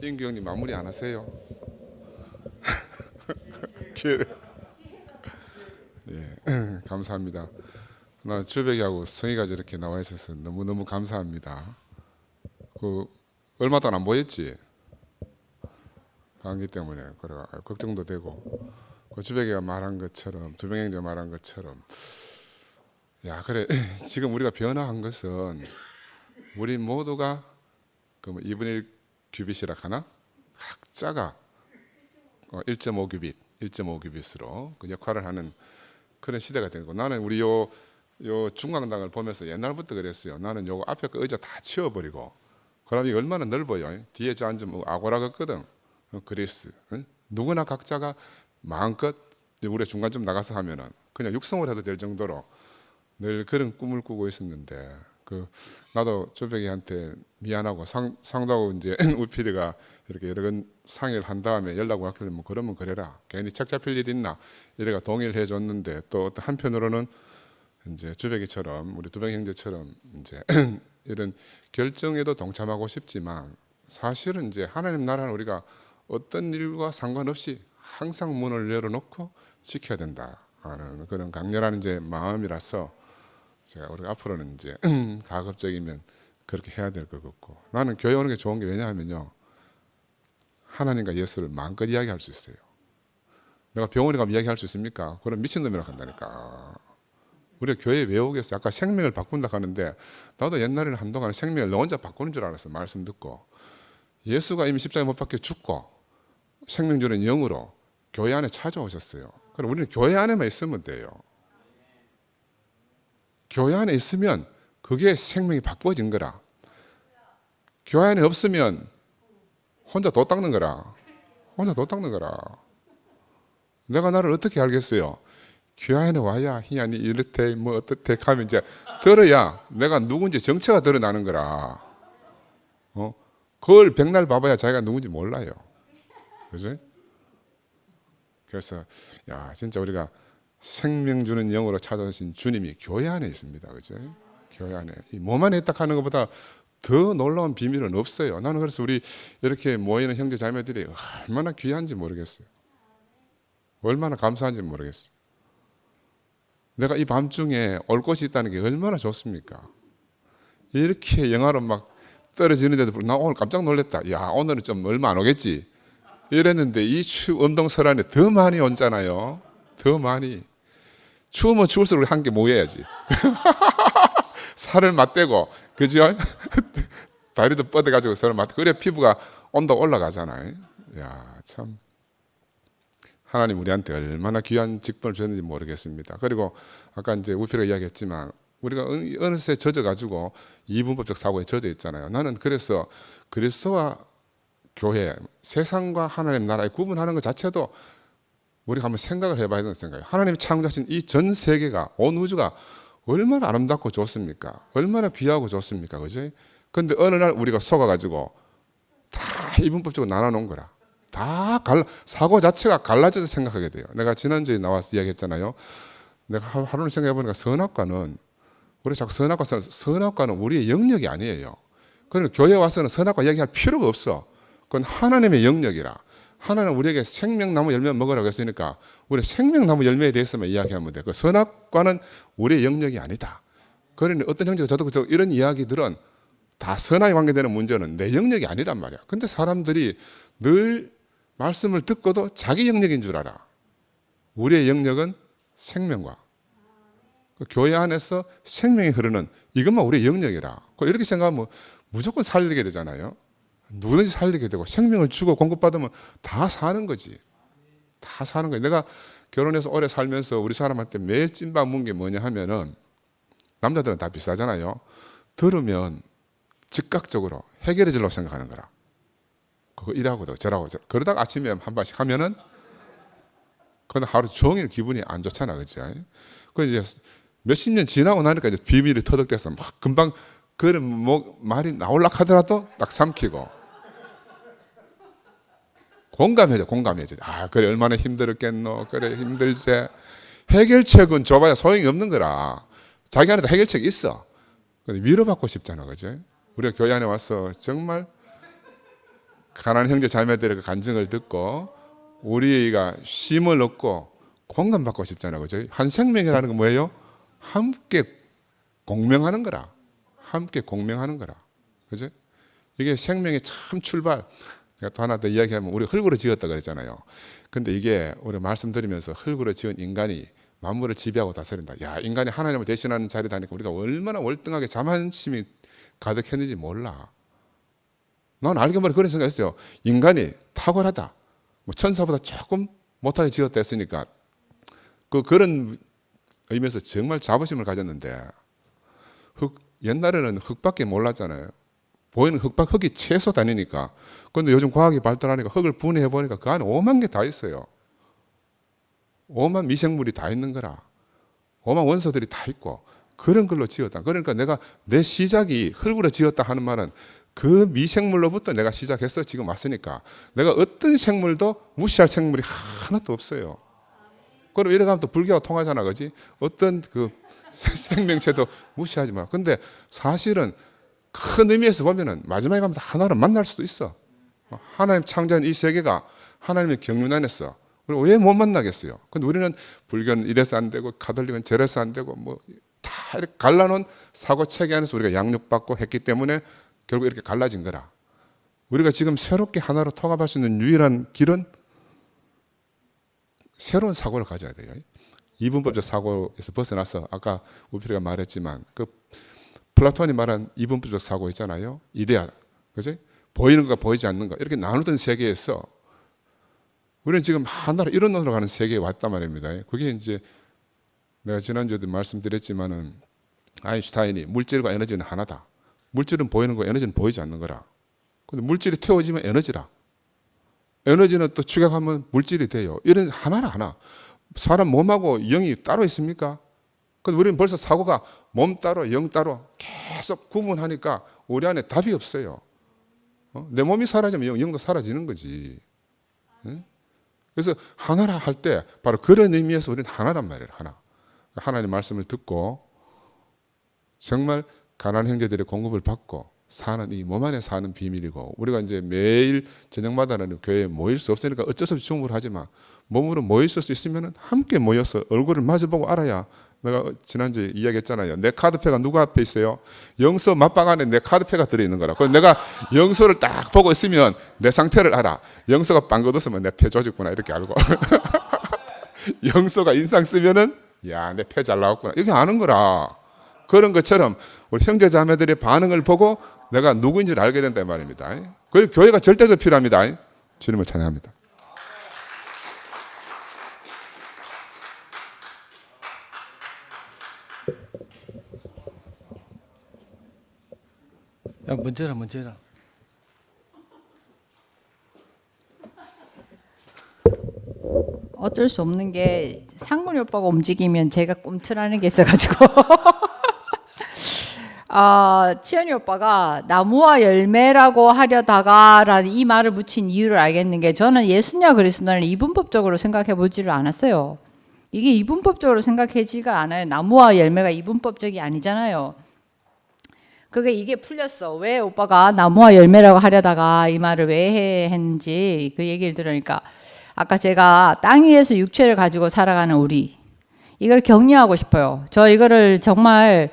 인규 형님 마무리 안 하세요? 예, 감사합니다. 나 주백이하고 성희가 저렇게 나와 있어서 너무너무 감사합니다. 얼마 동안 안 보였지? 감기 때문에 그래 걱정도 되고, 주백이가 말한 것처럼, 두병행자 말한 것처럼, 야 그래 지금 우리가 변화한 것은 우리 모두가 그 2분의 1 규빗이라 하나? 각자가 1.5 규빗, 1.5 규빗으로 그 역할을 하는 그런 시대가 되는 거. 나는 우리 요 중앙당을 보면서 옛날부터 그랬어요. 나는 요 앞에 그 의자 다 치워버리고, 그럼 이게 얼마나 넓어요. 뒤에 저 앉으면 아고라 같거든. 그리스. 누구나 각자가 마음껏 우리 중간쯤 나가서 하면은 그냥 육성을 해도 될 정도로 늘 그런 꿈을 꾸고 있었는데, 나도 조백이한테 미안하고 상도하고 이제 우피디가 이렇게 여러 건 상의를 한 다음에 연락 왔길래 뭐 그러면 그래라. 괜히 책 잡힐 일 있나? 이래가 동의를 해줬는데, 또 한편으로는 이제 주백이처럼 우리 두백 형제처럼 이제 이런 결정에도 동참하고 싶지만, 사실은 이제 하나님 나라는 우리가 어떤 일과 상관없이 항상 문을 열어놓고 지켜야 된다 하는 그런 강렬한 이제 마음이라서, 제가 우리가 앞으로는 이제 가급적이면 그렇게 해야 될 것 같고, 나는 교회 오는 게 좋은 게 왜냐하면요, 하나님과 예수를 마음껏 이야기할 수 있어요. 내가 병원에 가면 이야기할 수 있습니까? 그럼 미친놈이라고 한다니까. 우리가 교회에 왜 오겠어요? 아까 생명을 바꾼다 하는데, 나도 옛날에는 한동안 생명을 너 혼자 바꾸는 줄 알았어. 말씀 듣고. 예수가 이미 십자가에 못 박혀 죽고 생명 주는 영으로 교회 안에 찾아오셨어요. 그럼 우리는 교회 안에만 있으면 돼요. 교회 안에 있으면 그게 생명이 바꿔진 거라. 교회 안에 없으면 혼자 도 닦는 거라. 혼자 도 닦는 거라. 내가 나를 어떻게 알겠어요? 교회 안에 와야 희한히 이렇대 뭐 어떻대 하면 이제 들어야 내가 누군지 정체가 드러나는 거라. 그걸 백날 봐봐야 자기가 누군지 몰라요. 그지? 그래서 야 진짜 우리가 생명 주는 영으로 찾아오신 주님이 교회 안에 있습니다. 그죠? 교회 안에. 이 몸 안에 있다 하는 것보다 더 놀라운 비밀은 없어요. 나는 그래서 우리 이렇게 모이는 형제 자매들이 얼마나 귀한지 모르겠어요. 얼마나 감사한지 모르겠어요. 내가 이 밤중에 올 곳이 있다는 게 얼마나 좋습니까? 이렇게 영화로 막 떨어지는데도 나 오늘 깜짝 놀랐다. 야 오늘은 좀 얼마 안 오겠지 이랬는데, 이 음동설 안에 더 많이 온잖아요. 더 많이. 추우면 추울수록 함께 모여야지. 살을 맞대고, 그죠? 다리도 뻗어가지고 서로 맞대. 그래 피부가 온도 올라가잖아요. 야 참. 하나님 우리한테 얼마나 귀한 직분을 주셨는지 모르겠습니다. 그리고 아까 이제 우피가 이야기했지만, 우리가 어느새 젖어가지고 이분법적 사고에 젖어 있잖아요. 나는 그래서 그리스도와 교회, 세상과 하나님 나라의 구분하는 것 자체도 우리가 한번 생각을 해봐야 된다는 생각이에요. 하나님이 창조하신 이 전 세계가, 온 우주가 얼마나 아름답고 좋습니까? 얼마나 귀하고 좋습니까? 그죠? 근데 어느 날 우리가 속아가지고 다 이분법적으로 나눠놓은 거라. 다 사고 자체가 갈라져서 생각하게 돼요. 내가 지난주에 나와서 이야기했잖아요. 내가 하루는 생각해 보니까 선악과는 우리 자꾸 선악과는 우리의 영역이 아니에요. 그러니까 교회 와서는 선악과 얘기할 필요가 없어. 그건 하나님의 영역이라. 하나는 우리에게 생명나무 열매 먹으라고 했으니까 우리 생명나무 열매에 대해서만 이야기하면 돼. 그 선악과는 우리의 영역이 아니다. 그러니 어떤 형제가 저도 이런 이야기들은 다 선악에 관계되는 문제는 내 영역이 아니란 말이야. 근데 사람들이 늘 말씀을 듣고도 자기 영역인 줄 알아. 우리의 영역은 생명과 그 교회 안에서 생명이 흐르는 이것만 우리의 영역이라. 이렇게 생각하면 무조건 살리게 되잖아요. 누구든지 살리게 되고 생명을 주고 공급받으면 다 사는 거지. 다 사는 거야. 내가 결혼해서 오래 살면서 우리 사람한테 매일 찐밥 문 게 뭐냐 하면은 남자들은 다 비슷하잖아요. 들으면 즉각적으로 해결해 주려고 생각하는 거라. 그거 이라고도 저라고 그러다가 아침에 한 번씩 하면은 그건 하루 종일 기분이 안 좋잖아. 그죠? 그 이제 몇십 년 지나고 나니까 이제 비밀이 터득돼서 막 금방 그런 뭐 말이 나올라 하더라도 딱 삼키고 공감해줘. 아, 그래 얼마나 힘들었겠노. 그래 힘들지. 해결책은 줘봐야 소용이 없는 거라. 자기 안에도 해결책이 있어. 근데 위로받고 싶잖아, 그죠? 우리가 교회 안에 와서 정말 가난한 형제 자매들의 그 간증을 듣고 우리가 쉼을 얻고 공감받고 싶잖아, 그죠? 한 생명이라는 건 뭐예요? 함께 공명하는 거라. 함께 공명하는 거라. 그죠? 이게 생명의 참 출발. 내가 또 하나 더 이야기하면 우리 흙으로 지었다 그랬잖아요. 근데 이게 우리 말씀드리면서 흙으로 지은 인간이 만물을 지배하고 다스린다. 야, 인간이 하나님을 대신하는 자리다니까 우리가 얼마나 월등하게 자만심이 가득했는지 몰라. 난 알게 모르게 그런 생각했어요. 인간이 탁월하다. 뭐 천사보다 조금 못하게 지었다 했으니까 그런 의미에서 정말 자부심을 가졌는데 옛날에는 흙밖에 몰랐잖아요. 보이는 흙이 최소 단위니까. 그런데 요즘 과학이 발달하니까 흙을 분해해 보니까 그 안에 5만 개 다 있어요. 5만 미생물이 다 있는 거라. 5만 원소들이 다 있고 그런 걸로 지었다. 그러니까 내가 내 시작이 흙으로 지었다 하는 말은 그 미생물로부터 내가 시작해서 지금 왔으니까 내가 어떤 생물도 무시할 생물이 하나도 없어요. 그럼 이래 가면 또 불교가 통하잖아, 그지? 어떤 그 생명체도 무시하지 마. 근데 사실은 큰 의미에서 보면은 마지막에 가면 하나를 만날 수도 있어. 하나님 창조한 이 세계가 하나님의 경륜 안에서 왜 못 만나겠어요? 근데 우리는 불교는 이래서 안 되고 가톨릭은 저래서 안 되고 뭐 다 이렇게 갈라놓은 사고 체계 안에서 우리가 양육받고 했기 때문에 결국 이렇게 갈라진 거라. 우리가 지금 새롭게 하나로 통합할 수 있는 유일한 길은 새로운 사고를 가져야 돼요. 이분법적 사고에서 벗어나서 아까 우필이가 말했지만 그 플라톤이 말한 이분법적 사고 있잖아요. 이데아, 그지? 보이는 것과 보이지 않는 것 이렇게 나누던 세계에서 우리는 지금 하나로 일원으로 가는 세계에 왔단 말입니다. 그게 이제 내가 지난주에도 말씀드렸지만은 아인슈타인이 물질과 에너지는 하나다. 물질은 보이는 거, 에너지는 보이지 않는 거라. 근데 물질이 태워지면 에너지라. 에너지는 또 축약하면 물질이 돼요. 이런 하나라 하나. 사람 몸하고 영이 따로 있습니까? 근데 우리는 벌써 사고가 몸 따로 영 따로 계속 구분하니까 우리 안에 답이 없어요. 내 몸이 사라지면 영도 사라지는 거지. 그래서 하나라 할 때 바로 그런 의미에서 우리는 하나란 말이에요. 하나. 하나님의 말씀을 듣고 정말 가난한 형제들의 공급을 받고 사는 이 몸 안에 사는 비밀이고 우리가 이제 매일 저녁마다는 교회에 모일 수 없으니까 어쩔 수 없이 중보를 하지만 몸으로 모일 수 있으면 함께 모여서 얼굴을 마주보고 알아야 내가 지난주에 이야기했잖아요. 내 카드패가 누구 앞에 있어요? 영서 맞박 안에 내 카드패가 들어있는 거라. 그래서 내가 영서를 딱 보고 있으면 내 상태를 알아. 영서가 빵 걷었으면 내 폐 조졌구나 이렇게 알고 영서가 인상 쓰면은 야, 내 폐 잘 나왔구나 이렇게 아는 거라. 그런 것처럼 우리 형제 자매들의 반응을 보고 내가 누구인지를 알게 된다 말입니다. 그리고 교회가 절대적으로 필요합니다. 주님을 찬양합니다. 야, 문제라. 어쩔 수 없는 게 상문이 오빠가 움직이면 제가 꿈틀하는 게 있어가지고 치현이 오빠가 나무와 열매라고 하려다가라는 이 말을 붙인 이유를 알겠는 게 저는 예수냐 그리스도냐를 이분법적으로 생각해 보지를 않았어요. 이게 이분법적으로 생각하지가 않아요. 나무와 열매가 이분법적이 아니잖아요. 그게 이게 풀렸어. 왜 오빠가 나무와 열매라고 하려다가 이 말을 왜 했는지 그 얘기를 들으니까 아까 제가 땅 위에서 육체를 가지고 살아가는 우리 이걸 격려하고 싶어요. 저 이거를 정말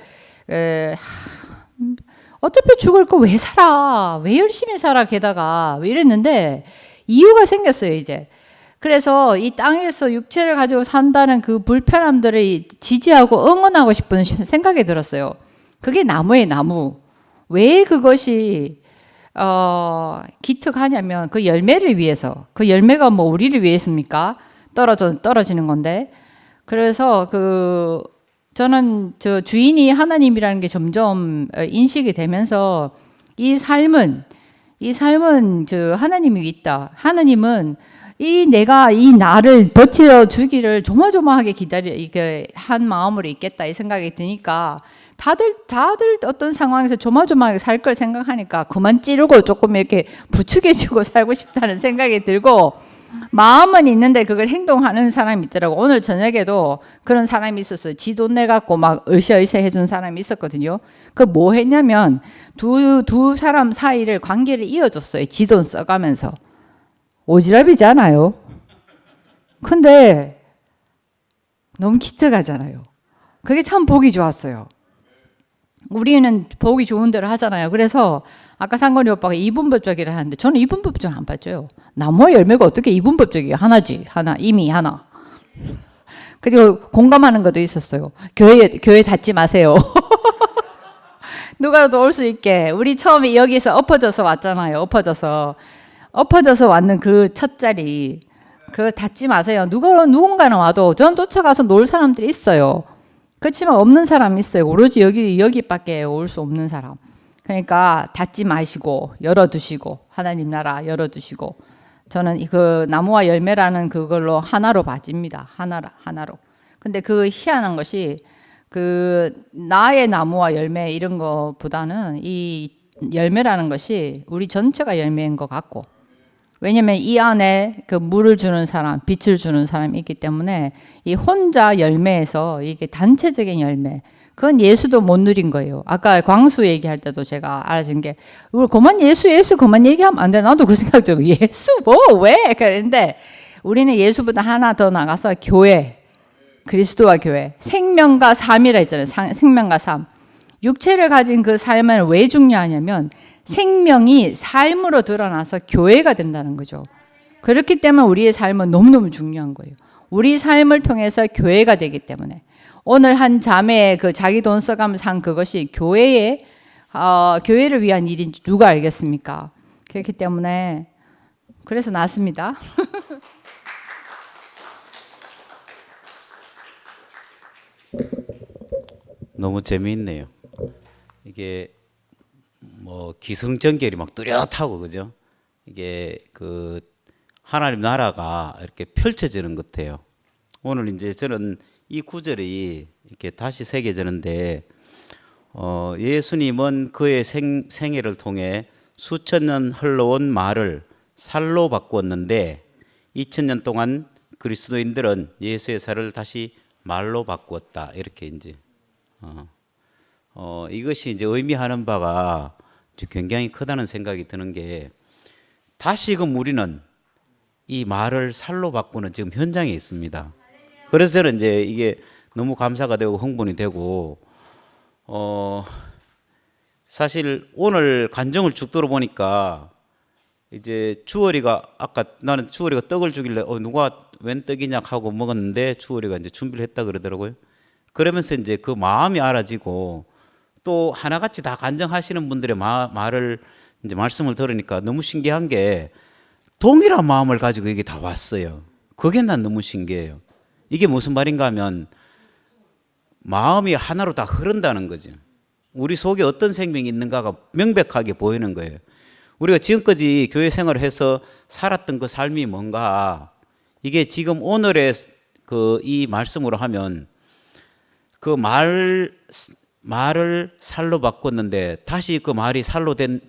어차피 죽을 거 왜 살아? 왜 열심히 살아? 게다가 왜 이랬는데 이유가 생겼어요 이제. 그래서 이 땅에서 육체를 가지고 산다는 그 불편함들을 지지하고 응원하고 싶은 생각이 들었어요. 그게 나무예요, 나무. 왜 그것이 기특하냐면 그 열매를 위해서. 그 열매가 뭐 우리를 위해서입니까? 떨어지는 건데. 그래서 저는 저 주인이 하나님이라는 게 점점 인식이 되면서 이 삶은 저 하나님이 있다. 하나님은 내가 이 나를 버텨주기를 조마조마하게 이게 한 마음으로 있겠다 이 생각이 드니까 다들 어떤 상황에서 조마조마하게 살 걸 생각하니까 그만 찌르고 조금 이렇게 부추겨주고 살고 싶다는 생각이 들고 마음은 있는데 그걸 행동하는 사람이 있더라고. 오늘 저녁에도 그런 사람이 있었어요. 지 돈 내갖고 막 으쌰으쌰 해준 사람이 있었거든요. 그 뭐 했냐면 두 사람 사이를 관계를 이어줬어요. 지 돈 써가면서. 오지랖이잖아요. 근데 너무 기특하잖아요. 그게 참 보기 좋았어요. 우리는 보기 좋은 대로 하잖아요. 그래서 아까 상건이 오빠가 이분법적이라 하는데 저는 이분법적 안 봐줘요. 나무와 열매가 어떻게 이분법적이에요? 하나지. 하나. 이미 하나. 그리고 공감하는 것도 있었어요. 교회 닫지 마세요. 누가라도 올 수 있게. 우리 처음에 여기서 엎어져서 왔잖아요. 엎어져서 왔는 그 첫 자리. 그거 닫지 마세요. 누군가는 와도 전 쫓아가서 놀 사람들이 있어요. 그렇지만 없는 사람이 있어요. 오로지 여기밖에 올 수 없는 사람. 그러니까 닫지 마시고 열어두시고 하나님 나라 열어두시고 저는 그 나무와 열매라는 그걸로 하나로 봐집니다. 하나로. 근데 그 희한한 것이 그 나의 나무와 열매 이런 것보다는 이 열매라는 것이 우리 전체가 열매인 것 같고 왜냐면 이 안에 그 물을 주는 사람, 빛을 주는 사람이 있기 때문에 이 혼자 열매에서 이게 단체적인 열매, 그건 예수도 못 누린 거예요. 아까 광수 얘기할 때도 제가 알아진 게, 우리 그만 예수 그만 얘기하면 안 돼. 나도 그 생각 들고 예수 왜? 그랬는데 우리는 예수보다 하나 더 나가서 교회, 그리스도와 교회, 생명과 삶이라 했잖아요. 생명과 삶. 육체를 가진 그 삶은 왜 중요하냐면 생명이 삶으로 드러나서 교회가 된다는 거죠. 그렇기 때문에 우리의 삶은 너무너무 중요한 거예요. 우리 삶을 통해서 교회가 되기 때문에 오늘 한 자매의 그 자기 돈 써가면서 한 그것이 교회를 위한 일인지 누가 알겠습니까? 그렇기 때문에 그래서 나왔습니다. 너무 재미있네요. 이게 뭐 기승전결이 막 뚜렷하고 그죠? 이게 그 하나님 나라가 이렇게 펼쳐지는 것 같아요. 오늘 이제 저는 이 구절이 이렇게 다시 새겨지는데 예수님은 그의 생애를 통해 수천 년 흘러온 말을 살로 바꾸었는데 2000년 동안 그리스도인들은 예수의 살을 다시 말로 바꾸었다. 이렇게 이제 이것이 이제 의미하는 바가 굉장히 크다는 생각이 드는 게 다시금 우리는 이 말을 살로 바꾸는 지금 현장에 있습니다. 그래서 저는 이제 이게 너무 감사가 되고 흥분이 되고 사실 오늘 간정을 쭉 들어보니까 이제 주월이가 아까 나는 주월이가 떡을 주길래 누가 웬 떡이냐 하고 먹었는데 주월이가 이제 준비를 했다 그러더라고요. 그러면서 이제 그 마음이 알아지고 또 하나같이 다 간정하시는 분들의 말을 이제 말씀을 들으니까 너무 신기한 게 동일한 마음을 가지고 이게 다 왔어요. 그게 난 너무 신기해요. 이게 무슨 말인가 하면 마음이 하나로 다 흐른다는 거죠. 우리 속에 어떤 생명이 있는가가 명백하게 보이는 거예요. 우리가 지금까지 교회 생활을 해서 살았던 그 삶이 뭔가 이게 지금 오늘의 그 이 말씀으로 하면 그 말을 살로 바꿨는데 다시 그 말이 살로 된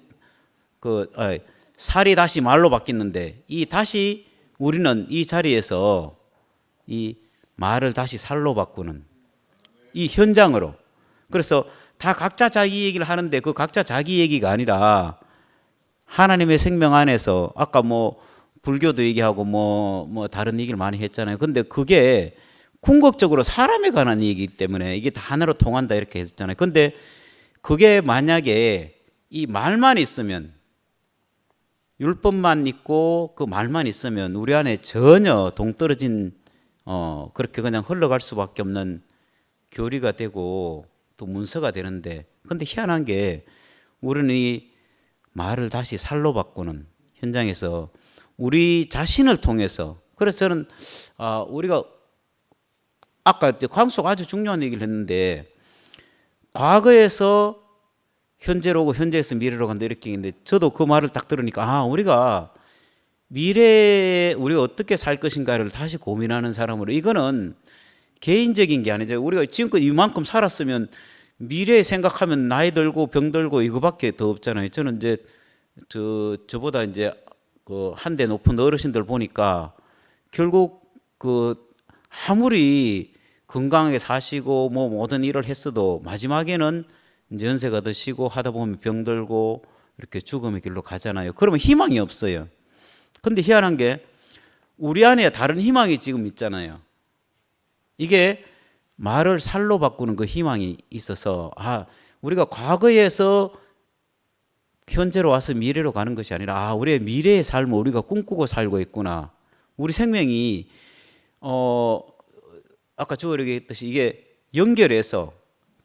살이 다시 말로 바뀌는데 이 다시 우리는 이 자리에서 이 말을 다시 살로 바꾸는 이 현장으로. 그래서 다 각자 자기 얘기를 하는데 그 각자 자기 얘기가 아니라 하나님의 생명 안에서 아까 뭐 불교도 얘기하고 뭐 다른 얘기를 많이 했잖아요. 근데 그게 궁극적으로 사람에 관한 얘기이기 때문에 이게 다 하나로 통한다 이렇게 했잖아요. 근데 그게 만약에 이 말만 있으면, 율법만 있고 그 말만 있으면 우리 안에 전혀 동떨어진 그렇게 그냥 흘러갈 수밖에 없는 교리가 되고 또 문서가 되는데, 근데 희한한 게 우리는 이 말을 다시 살로 바꾸는 현장에서 우리 자신을 통해서, 그래서 저는 우리가 아까 광수가 아주 중요한 얘기를 했는데 과거에서 현재로 오고 현재에서 미래로 간다 이렇게 했는데, 저도 그 말을 딱 들으니까 우리가 미래에 우리가 어떻게 살 것인가를 다시 고민하는 사람으로, 이거는 개인적인 게 아니죠. 우리가 지금껏 이만큼 살았으면 미래 생각하면 나이 들고 병 들고 이거밖에 더 없잖아요. 저는 이제 저보다 이제 그 한대 높은 어르신들 보니까 결국 그 아무리 건강하게 사시고 뭐 모든 일을 했어도 마지막에는 이제 연세가 드시고 하다 보면 병들고 이렇게 죽음의 길로 가잖아요. 그러면 희망이 없어요. 근데 희한한 게 우리 안에 다른 희망이 지금 있잖아요. 이게 말을 살로 바꾸는 그 희망이 있어서 우리가 과거에서 현재로 와서 미래로 가는 것이 아니라 우리의 미래의 삶을 우리가 꿈꾸고 살고 있구나. 우리 생명이 아까 주어리가 했듯이 이게 연결해서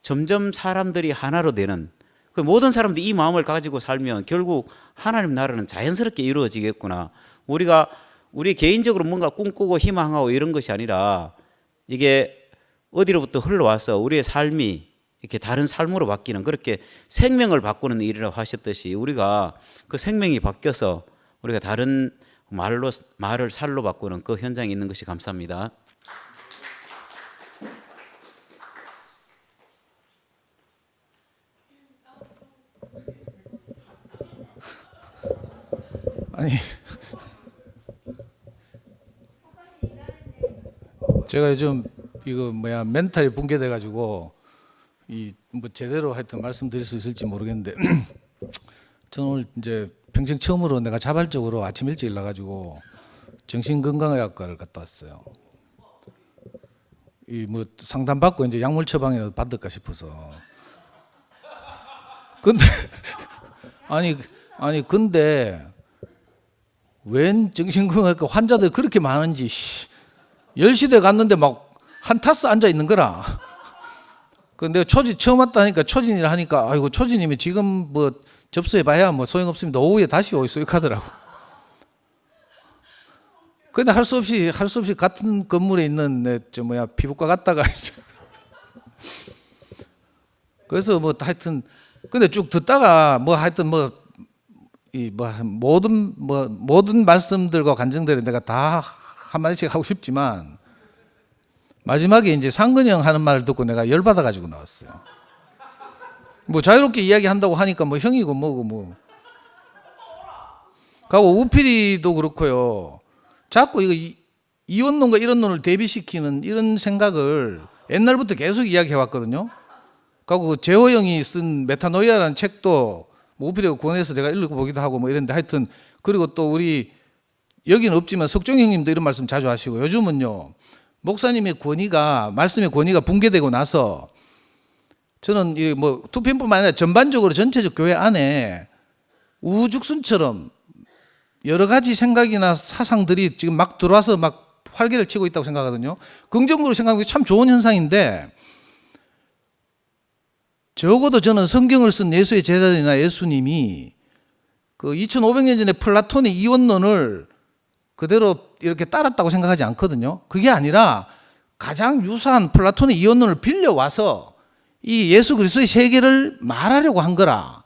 점점 사람들이 하나로 되는, 그 모든 사람들이 이 마음을 가지고 살면 결국 하나님 나라는 자연스럽게 이루어지겠구나. 우리 개인적으로 뭔가 꿈꾸고 희망하고 이런 것이 아니라 이게 어디로부터 흘러와서 우리의 삶이 이렇게 다른 삶으로 바뀌는, 그렇게 생명을 바꾸는 일이라고 하셨듯이 우리가 그 생명이 바뀌어서 우리가 다른 말을 살로 바꾸는 그 현장에 있는 것이 감사합니다. 아니, 제가 요즘 이거 멘탈이 붕괴돼 가지고 뭐 제대로 하여튼 말씀드릴 수 있을지 모르겠는데 저는 오늘 이제 평생 처음으로 내가 자발적으로 아침 일찍 일어나 가지고 정신건강의학과를 갔다 왔어요. 뭐 상담 받고 이제 약물 처방이라도 받을까 싶어서. 근데 아니 근데 웬 정신건강의학과 환자들 그렇게 많은지 10시대 갔는데 막 한 타스 앉아 있는 거라. 근데 초진 처음 왔다니까 초진이라 하니까 아이고 초진이면 지금 뭐 접수해 봐야 뭐 소용없습니다. 오후에 다시 오이 쏘익하더라고. 근데 할 수 없이 같은 건물에 있는 피부과 갔다가 이제 그래서 뭐 하여튼 근데 쭉 듣다가 뭐 하여튼 모든 말씀들과 간증들을 내가 다 한마디씩 하고 싶지만 마지막에 이제 상근이 형 하는 말을 듣고 내가 열받아 가지고 나왔어요. 뭐 자유롭게 이야기한다고 하니까 뭐 형이고 뭐고 뭐. 그리고 우필이도 그렇고요. 자꾸 이거 이원론과 이런론을 대비시키는 이런 생각을 옛날부터 계속 이야기해 왔거든요. 그리고 재호 형이 쓴 메타노이아라는 책도 뭐 우필이가 권해서 제가 읽어보기도 하고 뭐 이랬는데 하여튼 그리고 또 우리 여기는 없지만 석종 형님도 이런 말씀 자주 하시고 요즘은요. 목사님의 권위가 말씀의 권위가 붕괴되고 나서 저는 뭐 투편뿐만 아니라 전반적으로 전체적 교회 안에 우후죽순처럼 여러 가지 생각이나 사상들이 지금 막 들어와서 막 활개를 치고 있다고 생각하거든요. 긍정적으로 생각하면 참 좋은 현상인데 적어도 저는 성경을 쓴 예수의 제자들이나 예수님이 그 2500년 전에 플라톤의 이원론을 그대로 이렇게 따랐다고 생각하지 않거든요. 그게 아니라 가장 유사한 플라톤의 이원론을 빌려와서 이 예수 그리스도의 세계를 말하려고 한 거라.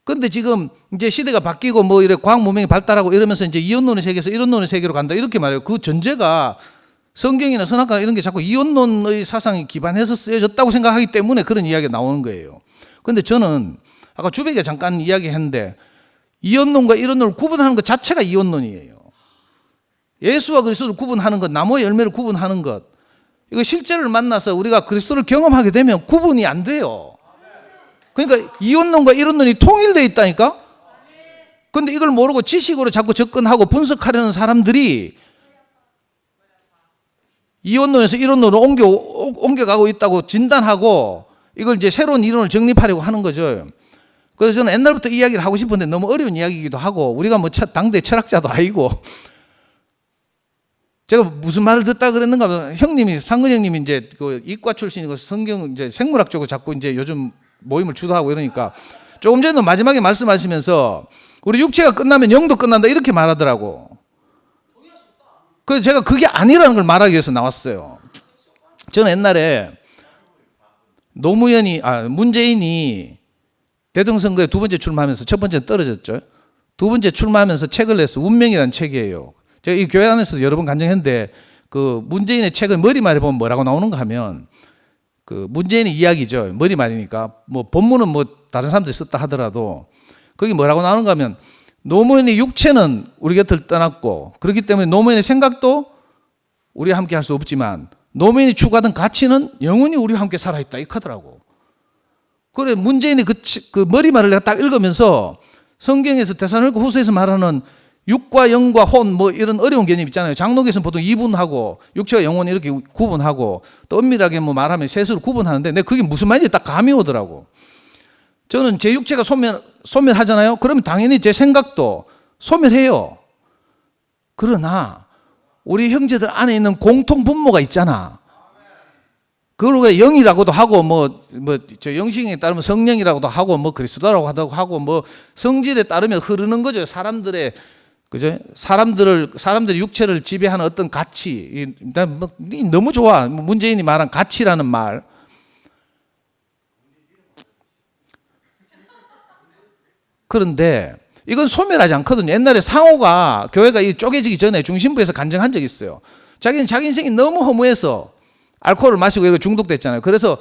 그런데 지금 이제 시대가 바뀌고 뭐 이래 과학 문명이 발달하고 이러면서 이제 이원론의 세계에서 이론론의 세계로 간다 이렇게 말해요. 그 전제가 성경이나 선악과 이런 게 자꾸 이원론의 사상이 기반해서 쓰여졌다고 생각하기 때문에 그런 이야기가 나오는 거예요. 그런데 저는 아까 주백이가 잠깐 이야기했는데 이원론과 이론론을 구분하는 것 자체가 이원론이에요. 예수와 그리스도를 구분하는 것, 나무의 열매를 구분하는 것, 이거 실제를 만나서 우리가 그리스도를 경험하게 되면 구분이 안 돼요. 그러니까 이혼론과 이론론이 통일되어 있다니까. 근데 이걸 모르고 지식으로 자꾸 접근하고 분석하려는 사람들이 이혼론에서 이론론으로 옮겨가고 있다고 진단하고 이걸 이제 새로운 이론을 정립하려고 하는 거죠. 그래서 저는 옛날부터 이야기를 하고 싶은데 너무 어려운 이야기이기도 하고 우리가 뭐 당대 철학자도 아니고 제가 무슨 말을 듣다 그랬는가 하면 형님이 상근 형님이 이제 그 이과 출신이고 성경 이제 생물학 쪽으로 자꾸 이제 요즘 모임을 주도하고 이러니까 조금 전에 마지막에 말씀하시면서 우리 육체가 끝나면 영도 끝난다 이렇게 말하더라고. 그래서 제가 그게 아니라는 걸 말하기 위해서 나왔어요. 저는 옛날에 문재인이 대통령 선거에 두 번째 출마하면서 첫 번째는 떨어졌죠. 두 번째 출마하면서 책을 냈어요. 운명이라는 책이에요. 제가 이 교회 안에서 여러 번 간증했는데 그 문재인의 책을 머리말에 보면 뭐라고 나오는가 하면 그 문재인의 이야기죠. 머리말이니까 뭐 본문은 뭐 다른 사람들이 썼다 하더라도 거기 뭐라고 나오는가 하면 노무현의 육체는 우리 곁을 떠났고 그렇기 때문에 노무현의 생각도 우리와 함께 할 수 없지만 노무현이 추구하던 가치는 영원히 우리와 함께 살아있다 이렇게 하더라고. 그래 문재인이 그 머리말을 내가 딱 읽으면서 성경에서 데살로니가 후서에서 말하는 육과 영과 혼 뭐 이런 어려운 개념 있잖아요. 장로교에서는 보통 이분하고 육체와 영혼 이렇게 구분하고 또 엄밀하게 뭐 말하면 셋으로 구분하는데 내가 그게 무슨 말인지 딱 감이 오더라고. 저는 제 육체가 소멸하잖아요. 그러면 당연히 제 생각도 소멸해요. 그러나 우리 형제들 안에 있는 공통 분모가 있잖아. 그걸 우리가 영이라고도 하고 저 영식에 따르면 성령이라고도 하고 뭐 그리스도라고 하고 뭐 성질에 따르면 흐르는 거죠. 사람들의 그죠? 사람들의 육체를 지배하는 어떤 가치. 난 너무 좋아. 문재인이 말한 가치라는 말. 그런데 이건 소멸하지 않거든요. 옛날에 상호가 교회가 쪼개지기 전에 중심부에서 간증한 적이 있어요. 자기는 자기 인생이 너무 허무해서 알코올을 마시고 이거 중독됐잖아요. 그래서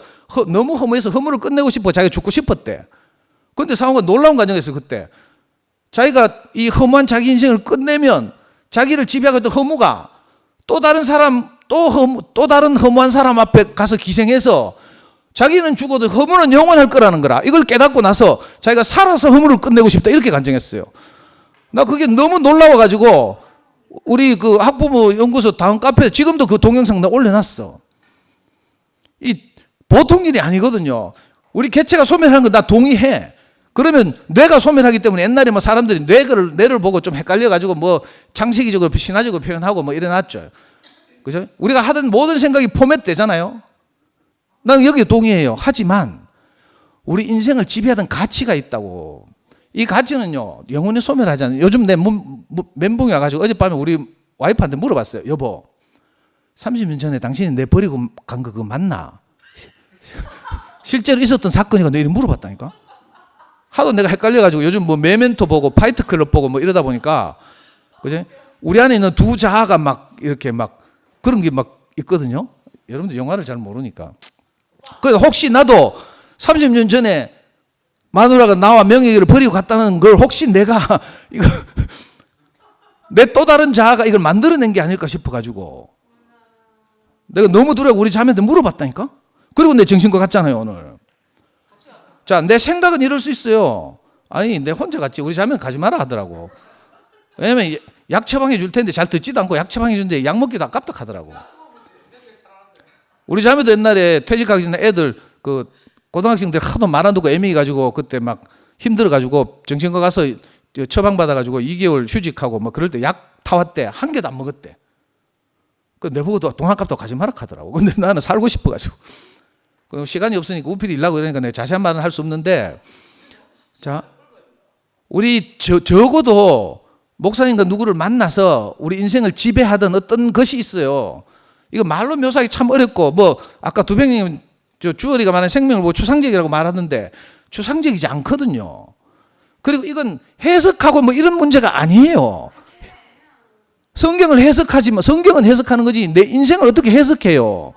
너무 허무해서 허무를 끝내고 싶어 자기가 죽고 싶었대. 그런데 상호가 놀라운 간증했어요. 그때 자기가 이 허무한 자기 인생을 끝내면 자기를 지배하고 있던 허무가 또 다른 사람 또 다른 허무한 사람 앞에 가서 기생해서 자기는 죽어도 허무는 영원할 거라는 거라. 이걸 깨닫고 나서 자기가 살아서 허무를 끝내고 싶다 이렇게 간증했어요. 나 그게 너무 놀라워가지고 우리 그 학부모 연구소 다음 카페에 지금도 그 동영상 나 올려놨어. 이 보통 일이 아니거든요. 우리 개체가 소멸하는 거 나 동의해. 그러면 뇌가 소멸하기 때문에 옛날에 뭐 사람들이 뇌를 보고 좀 헷갈려가지고 뭐 창시기적으로 신화적으로 표현하고 뭐 이래놨죠. 그죠? 우리가 하던 모든 생각이 포맷되잖아요. 난 여기에 동의해요. 하지만 우리 인생을 지배하던 가치가 있다고. 이 가치는요 영원히 소멸하지 않아요. 요즘 내 멘붕이 와가지고 어젯밤에 우리 와이프한테 물어봤어요. 여보 30년 전에 당신이 내 버리고 간 거 그거 맞나? 실제로 있었던 사건이가 내 이름 물어봤다니까. 하도 내가 헷갈려가지고 요즘 뭐 메멘토 보고 파이트 클럽 보고 뭐 이러다 보니까 그죠? 우리 안에 있는 두 자아가 막 이렇게 막 그런 게 막 있거든요. 여러분들 영화를 잘 모르니까. 그래서 혹시 나도 30년 전에 마누라가 나와 명예를 버리고 갔다는 걸 혹시 내가 이거 내 또 다른 자아가 이걸 만들어낸 게 아닐까 싶어가지고 내가 너무 두려워 우리 자매한테 물어봤다니까. 그리고 내 정신과 갔잖아요 오늘. 자, 내 생각은 이럴 수 있어요. 아니 내 혼자 갔지 우리 자매는 가지 마라 하더라고. 왜냐면 약 처방해 줄 텐데 잘 듣지도 않고 약 처방해 주는데 약 먹기도 아깝다 하더라고. 우리 자매도 옛날에 퇴직하기 전에 애들 그 고등학생들 하도 말아두고 애매해 가지고 그때 막 힘들어 가지고 정신과 가서 처방 받아 가지고 2개월 휴직하고 막 그럴 때 약 타왔대. 한 개도 안 먹었대. 그 내보고도 돈 아깝다고 가지 마라 하더라고. 근데 나는 살고 싶어 가지고. 시간이 없으니까 우필이 일하고 이러니까 내가 자세한 말은 할 수 없는데 자 우리 적어도 목사님과 누구를 만나서 우리 인생을 지배하던 어떤 것이 있어요. 이거 말로 묘사하기 참 어렵고 뭐 아까 두병님 주어리가 말하는 생명을 보고 추상적이라고 말하는데 추상적이지 않거든요. 그리고 이건 해석하고 뭐 이런 문제가 아니에요. 성경을 해석하지만 성경은 해석하는 거지 내 인생을 어떻게 해석해요.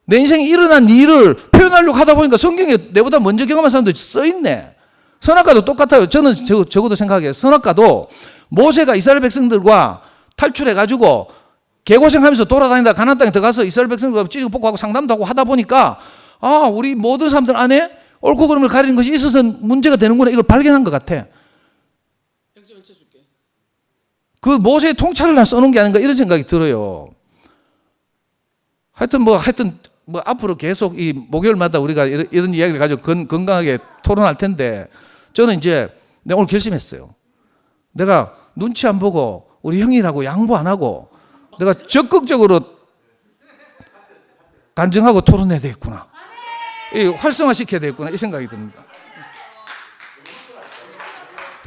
내 인생에 일어난 일을 표현하려고 하다 보니까 성경에 내보다 먼저 경험한 사람도 써있네. 선악과도 똑같아요. 저는 적어도 생각해요. 선악과도 모세가 이스라엘 백성들과 탈출해가지고 개고생하면서 돌아다니다 가나안 땅에 들어가서 이스라엘 백성들과 찌르고 뽑고 상담도 하고 하다 보니까 아, 우리 모든 사람들 안에 옳고 그름을 가리는 것이 있어서 문제가 되는구나, 이걸 발견한 것 같아. 그 모세의 통찰을 난 써놓은 게 아닌가 이런 생각이 들어요. 하여튼 뭐 앞으로 계속 이 목요일마다 우리가 이런 이야기를 가지고 건강하게 토론할 텐데, 저는 이제 내가 오늘 결심했어요. 내가 눈치 안 보고 우리 형이라고 양보 안 하고 내가 적극적으로 간증하고 토론해야 되겠구나. 활성화시켜야 되겠구나, 이 생각이 듭니다.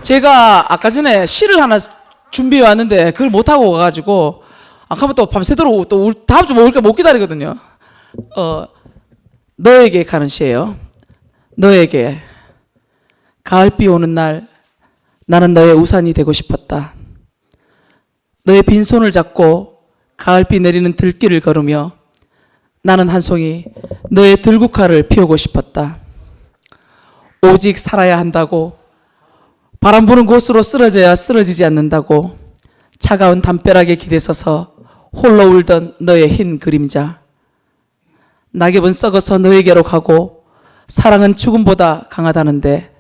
제가 아까 전에 시를 하나 준비해 왔는데 그걸 못 하고 와가지고 아까부터 또 밤새도록 또 다음 주 올까 못 기다리거든요. 너에게 가는 시예요. 너에게 가을비 오는 날 나는 너의 우산이 되고 싶었다. 너의 빈손을 잡고 가을비 내리는 들길을 걸으며 나는 한 송이 너의 들국화를 피우고 싶었다. 오직 살아야 한다고, 바람 부는 곳으로 쓰러져야 쓰러지지 않는다고 차가운 담벼락에 기대서서 홀로 울던 너의 흰 그림자. 낙엽은 썩어서 너에게로 가고 사랑은 죽음보다 강하다는데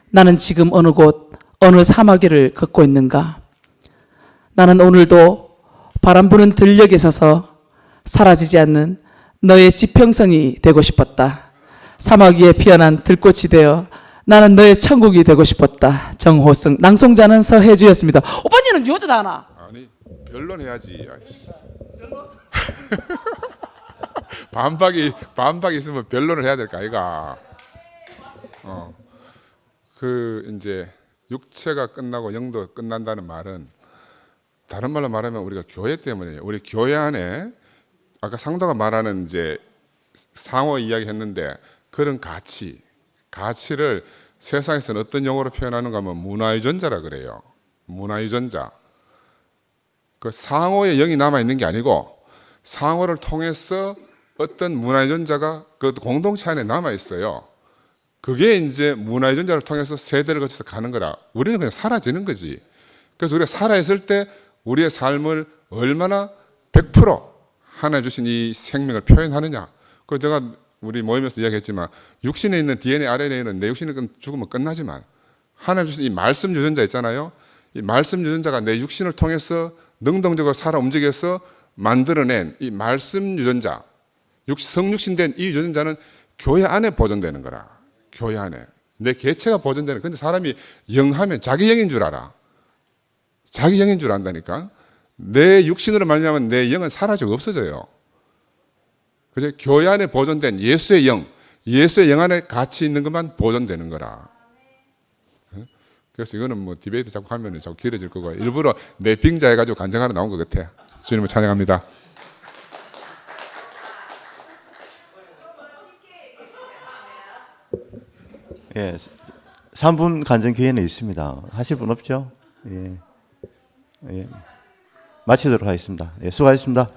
나는 지금 어느 곳 어느 사막 위를 걷고 있는가. 나는 오늘도 바람 부는 들녘에 서서 사라지지 않는 너의 지평선이 되고 싶었다. 사막 위에 피어난 들꽃이 되어 나는 너의 천국이 되고 싶었다. 정호승. 낭송자는 서혜주였습니다. 오빠님은 여자다 하나? 아니 변론해야지. 아이씨. 반박이 있으면 변론을 해야 될까 아이가. 그 이제 육체가 끝나고 영도 끝난다는 말은 다른 말로 말하면 우리가 교회 때문에 우리 교회 안에 아까 상도가 말하는 이제 상호 이야기했는데 그런 가치를 세상에서는 어떤 용어로 표현하는가 하면 문화유전자라 그래요. 문화유전자. 그 상호의 영이 남아 있는 게 아니고 상호를 통해서 어떤 문화유전자가 그 공동체 안에 남아 있어요. 그게 이제 문화유전자를 통해서 세대를 거쳐서 가는 거라. 우리는 그냥 사라지는 거지. 그래서 우리가 살아있을 때 우리의 삶을 얼마나 100% 하나님 주신 이 생명을 표현하느냐. 그 제가 우리 모임에서 이야기했지만 육신에 있는 DNA, RNA는 내 육신이 죽으면 끝나지만 하나님 주신 이 말씀 유전자 있잖아요. 이 말씀 유전자가 내 육신을 통해서 능동적으로 살아 움직여서 만들어낸 이 말씀 유전자, 성육신된 이 유전자는 교회 안에 보존되는 거라. 교회 안에 내 개체가 보존되는. 근데 사람이 영하면 자기 영인 줄 알아. 자기 영인 줄 안다니까. 내 육신으로 말미암아 내 영은 사라지고 없어져요. 그래서 교회 안에 보존된 예수의 영 안에 같이 있는 것만 보존되는 거라. 그래서 이거는 뭐 디베이트 자꾸 하면 자꾸 길어질 거고 일부러 내 빙자 해가지고 간증하러 나온 것 같아. 주님을 찬양합니다. 예, 3분 간증 기회는 있습니다. 하실 분 없죠? 예, 마치도록 하겠습니다. 예, 수고하셨습니다.